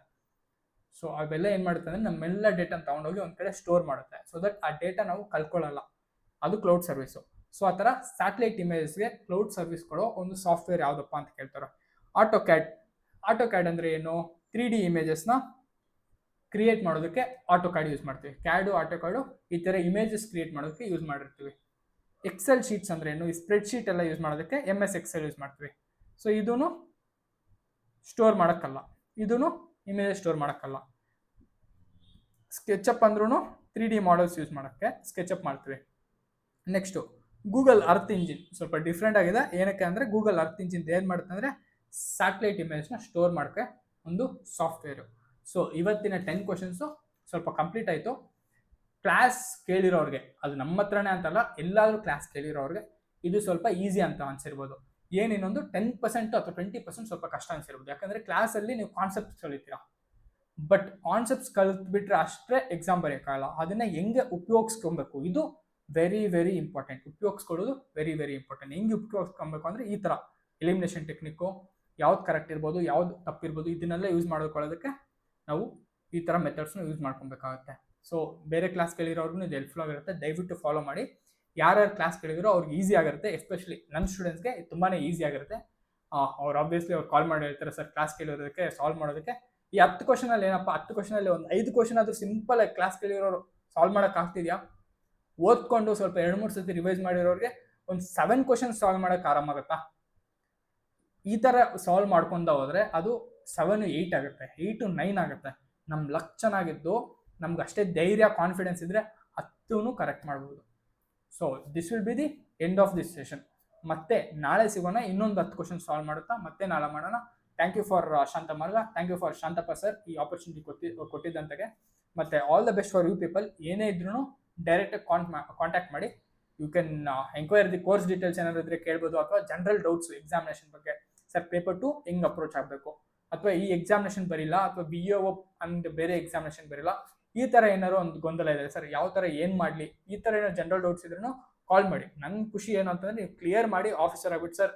ಸೊ ಅವೆಲ್ಲ ಏನು ಮಾಡುತ್ತೆ ಅಂದರೆ ನಮ್ಮೆಲ್ಲ ಡೇಟಾನ ತೊಗೊಂಡೋಗಿ ಒಂದು ಕಡೆ ಸ್ಟೋರ್ ಮಾಡುತ್ತೆ. ಸೊ ದಟ್ ಆ ಡೇಟಾ ನಾವು ಕಳ್ಕೊಳ್ಳಲ್ಲ. ಅದು ಕ್ಲೌಡ್ ಸರ್ವಿಸು. ಸೊ ಆ ಥರ ಸ್ಯಾಟಲೈಟ್ ಇಮೇಜಸ್ಗೆ ಕ್ಲೌಡ್ ಸರ್ವಿಸ್ ಕೊಡೋ ಒಂದು ಸಾಫ್ಟ್ವೇರ್ ಯಾವುದಪ್ಪ ಅಂತ ಕೇಳ್ತಾರೆ. ಆಟೋಕ್ಯಾಡ್ ಅಂದರೆ ಏನು? 3D ಇಮೇಜಸ್ನ ಕ್ರಿಯೇಟ್ ಮಾಡೋದಕ್ಕೆ ಆಟೋಕ್ಯಾಡ್ ಯೂಸ್ ಮಾಡ್ತೀವಿ. ಆಟೋಕ್ಯಾಡು ಈ ಥರ ಇಮೇಜಸ್ ಕ್ರಿಯೇಟ್ ಮಾಡೋದಕ್ಕೆ ಯೂಸ್ ಮಾಡಿರ್ತೀವಿ. ಎಕ್ಸೆಲ್ ಶೀಟ್ಸ್ ಅಂದರೆ ಏನು? ಈ ಸ್ಪ್ರೆಡ್ ಶೀಟ್ ಎಲ್ಲ ಯೂಸ್ ಮಾಡೋದಕ್ಕೆ MS ಎಕ್ಸೆಲ್ ಯೂಸ್ ಮಾಡ್ತೀವಿ. ಸೊ ಇದೂ ಸ್ಟೋರ್ ಮಾಡೋಕ್ಕಲ್ಲ, ಇದೂ ಇಮೇಜ್ ಸ್ಟೋರ್ ಮಾಡೋಕ್ಕಲ್ಲ. ಸ್ಕೆಚಪ್ ಅಂದ್ರೂ 3D ಮಾಡೆಲ್ಸ್ ಯೂಸ್ ಮಾಡೋಕ್ಕೆ ಸ್ಕೆಚಪ್ ಮಾಡ್ತೀವಿ. ನೆಕ್ಸ್ಟು, ಗೂಗಲ್ ಅರ್ತ್ ಇಂಜಿನ್ ಸ್ವಲ್ಪ ಡಿಫ್ರೆಂಟ್ ಆಗಿದೆ. ಏನಕ್ಕೆ ಅಂದರೆ ಗೂಗಲ್ ಅರ್ತ್ ಇಂಜಿನ್ ಏನು ಮಾಡುತ್ತೆ ಅಂದರೆ ಸ್ಯಾಟಲೈಟ್ ಇಮೇಜ್ನ ಸ್ಟೋರ್ ಮಾಡೋಕ್ಕೆ ಒಂದು ಸಾಫ್ಟ್ವೇರು. ಸೊ ಇವತ್ತಿನ 10 ಕ್ವಶನ್ಸು ಸ್ವಲ್ಪ ಕಂಪ್ಲೀಟ್ ಆಯಿತು. ಕ್ಲಾಸ್ ಕೇಳಿರೋರಿಗೆ, ಅದು ನಮ್ಮ ಹತ್ರನೇ ಅಂತಲ್ಲ, ಎಲ್ಲಾದರೂ ಕ್ಲಾಸ್ ಕೇಳಿರೋರಿಗೆ ಇದು ಸ್ವಲ್ಪ ಈಸಿ ಅಂತ ಅನ್ಸಿರ್ಬೋದು. ಏನಿನ್ನೊಂದು 10% ಅಥವಾ 20% ಸ್ವಲ್ಪ ಕಷ್ಟ ಅನ್ಸಿರ್ಬೋದು. ಯಾಕಂದರೆ ಕ್ಲಾಸಲ್ಲಿ ನೀವು ಕಾನ್ಸೆಪ್ಟ್ಸ್ ಕಲಿತೀರಾ, ಬಟ್ ಕಾನ್ಸೆಪ್ಟ್ಸ್ ಕಲಿತ್ಬಿಟ್ರೆ ಅಷ್ಟೇ ಎಕ್ಸಾಮ್ ಬರೆಯೋಕ್ಕಾಗಲ್ಲ. ಅದನ್ನು ಹೆಂಗೆ ಉಪಯೋಗಿಸ್ಕೊಬೇಕು, ಇದು ವೆರಿ ವೆರಿ ಇಂಪಾರ್ಟೆಂಟ್. ಉಪಯೋಗಿಸ್ಕೊಳ್ಳೋದು ವೆರಿ ವೆರಿ ಇಂಪಾರ್ಟೆಂಟ್. ಹೆಂಗೆ ಉಪಯೋಗಿಸ್ಕೊಬೇಕು ಅಂದರೆ ಈ ಥರ ಎಲಿಮಿನೇಷನ್ ಟೆಕ್ನಿಕ್ಕು, ಯಾವ್ದು ಕರೆಕ್ಟ್ ಇರ್ಬೋದು, ಯಾವ್ದು ತಪ್ಪಿರ್ಬೋದು, ಇದನ್ನೆಲ್ಲ ಯೂಸ್ ಮಾಡ್ಕೊಳ್ಳೋದಕ್ಕೆ ನಾವು ಈ ಥರ ಮೆಥಡ್ಸ್ನ ಯೂಸ್ ಮಾಡ್ಕೊಬೇಕಾಗುತ್ತೆ. ಸೊ ಬೇರೆ ಕ್ಲಾಸ್ ಕೇಳಿರೋರ್ಗೂ ಇದು ಹೆಲ್ಪ್ಫುಲ್ ಆಗಿರುತ್ತೆ. ದಯವಿಟ್ಟು ಫಾಲೋ ಮಾಡಿ. ಯಾರ್ಯಾರು ಕ್ಲಾಸ್ ಕೇಳಿದ್ರು ಅವ್ರಿಗೆ ಈಸಿ ಆಗಿರುತ್ತೆ. ಎಸ್ಪೆಷಲಿ ನನ್ನ ಸ್ಟೂಡೆಂಟ್ಸ್ಗೆ ತುಂಬಾ ಈಸಿ ಆಗಿರುತ್ತೆ. ಅವ್ರು ಆಬ್ವಿಯಸ್ಲಿ ಅವ್ರು ಕಾಲ್ ಮಾಡಿ ಹೇಳ್ತಾರೆ, ಸರ್ ಕ್ಲಾಸ್ ಕೇಳಿರೋದಕ್ಕೆ ಸಾಲ್ವ್ ಮಾಡೋದಕ್ಕೆ. ಈ 10 ಕ್ವಶನಲ್ಲಿ ಏನಪ್ಪ, 10 ಕ್ವಶನಲ್ಲಿ ಒಂದು 5 ಕ್ವಶನ್ ಆದರೂ ಸಿಂಪಲ್ ಆಗಿ ಕ್ಲಾಸ್ ಕೇಳಿರೋರು ಸಾಲ್ವ್ ಮಾಡೋಕ್ಕಾಗ್ತಿದೆಯಾ? ಓದ್ಕೊಂಡು ಸ್ವಲ್ಪ 2-3 ಸತಿ ರಿವೈಸ್ ಮಾಡಿರೋರಿಗೆ ಒಂದು 7 ಕ್ವಶನ್ ಸಾಲ್ವ್ ಮಾಡೋಕ್ಕೆ ಆರಾಮಾಗುತ್ತಾ? ಈ ಥರ ಸಾಲ್ವ್ ಮಾಡ್ಕೊಂಡ ಹೋದರೆ ಅದು 7-8 ಆಗುತ್ತೆ, 8-9 ಆಗುತ್ತೆ. ನಮ್ಮ ಲಕ್ ಚೆನ್ನಾಗಿದ್ದು ನಮ್ಗೆ ಅಷ್ಟೇ ಧೈರ್ಯ, ಕಾನ್ಫಿಡೆನ್ಸ್ ಇದ್ದರೆ 10 ಕರೆಕ್ಟ್ ಮಾಡ್ಬೋದು. So this will be the end of this session. ಮತ್ತೆ ನಾಳೆ ಸಿಗೋಣ, ಇನ್ನೊಂದು 10 ಕ್ವಶನ್ ಸಾಲ್ವ್ ಮಾಡುತ್ತಾ ಮತ್ತೆ ನಾಳೆ ಮಾಡೋಣ. Thank you for Shantamarga, thank you for Shantappa sir ಈ ಆಪರ್ಚುನಿಟಿ ಕೊಟ್ಟಿದ್ದಂತೆಗೆ. ಮತ್ತು all the best for you people. ಏನೇ ಇದ್ರೂ ಡೈರೆಕ್ಟಾಗಿ ಕಾಂಟ್ಯಾಕ್ಟ್ ಮಾಡಿ. You can enquire the course details ಏನಾದರೂ ಇದ್ದರೆ ಕೇಳ್ಬೋದು, ಅಥವಾ ಜನರಲ್ ಡೌಟ್ಸು ಎಕ್ಸಾಮಿನೇಷನ್ ಬಗ್ಗೆ, ಸರ್ ಪೇಪರ್ 2 ಹೆಂಗೆ ಅಪ್ರೋಚ್ ಆಗಬೇಕು, ಅಥವಾ ಈ ಎಕ್ಸಾಮಿನೇಷನ್ ಬರಿಲ್ಲ, ಅಥವಾ BO ಅಂಡ್ ಬೇರೆ ಎಕ್ಸಾಮಿನೇಷನ್ ಬರಿಲ್ಲ, ಈ ಥರ ಏನಾದ್ರು ಒಂದು ಗೊಂದಲ ಇದೆ ಸರ್, ಯಾವ ಥರ ಏನು ಮಾಡಲಿ, ಈ ಥರ ಏನೋ ಜನರಲ್ ಡೌಟ್ಸ್ ಇದ್ರೂ ಕಾಲ್ ಮಾಡಿ. ನನ್ನ ಖುಷಿ ಏನು ಅಂತಂದರೆ ನೀವು ಕ್ಲಿಯರ್ ಮಾಡಿ ಆಫೀಸರ್ ಆಗ್ಬಿಟ್ಟು, ಸರ್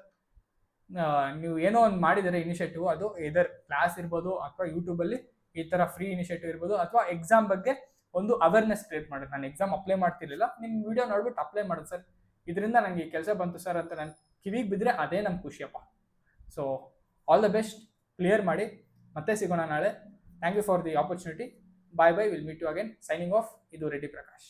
ನೀವು ಏನೋ ಒಂದು ಮಾಡಿದರೆ ಇನಿಷಿಯೇಟಿವ್, ಅದು ಇದರ್ ಕ್ಲಾಸ್ ಇರ್ಬೋದು, ಅಥವಾ ಯೂಟ್ಯೂಬಲ್ಲಿ ಈ ಥರ ಫ್ರೀ ಇನಿಷಿಯೇಟಿವ್ ಇರ್ಬೋದು, ಅಥವಾ ಎಕ್ಸಾಮ್ ಬಗ್ಗೆ ಒಂದು ಅವೇರ್ನೆಸ್ ಕ್ರಿಯೇಟ್ ಮಾಡೋದು. ನಾನು ಎಕ್ಸಾಮ್ ಅಪ್ಲೈ ಮಾಡ್ತಿರ್ಲಿಲ್ಲ, ನಿಮ್ಮ ವಿಡಿಯೋ ನೋಡ್ಬಿಟ್ಟು ಅಪ್ಲೈ ಮಾಡೋದು ಸರ್, ಇದರಿಂದ ನನಗೆ ಈ ಕೆಲಸ ಬಂತು ಸರ್ ಅಂತ ನಾನು ಕಿವಿಗೆ ಬಿದ್ದರೆ ಅದೇ ನಮ್ಮ ಖುಷಿಯಪ್ಪ. So all the best, clear ಮಾಡಿ. ಮತ್ತೆ ಸಿಗೋಣ ನಾಳೆ. Thank you for the opportunity. Bye bye, will meet you again. Signing off. ಇದು ರೆಡ್ಡಿ ಪ್ರಕಾಶ್.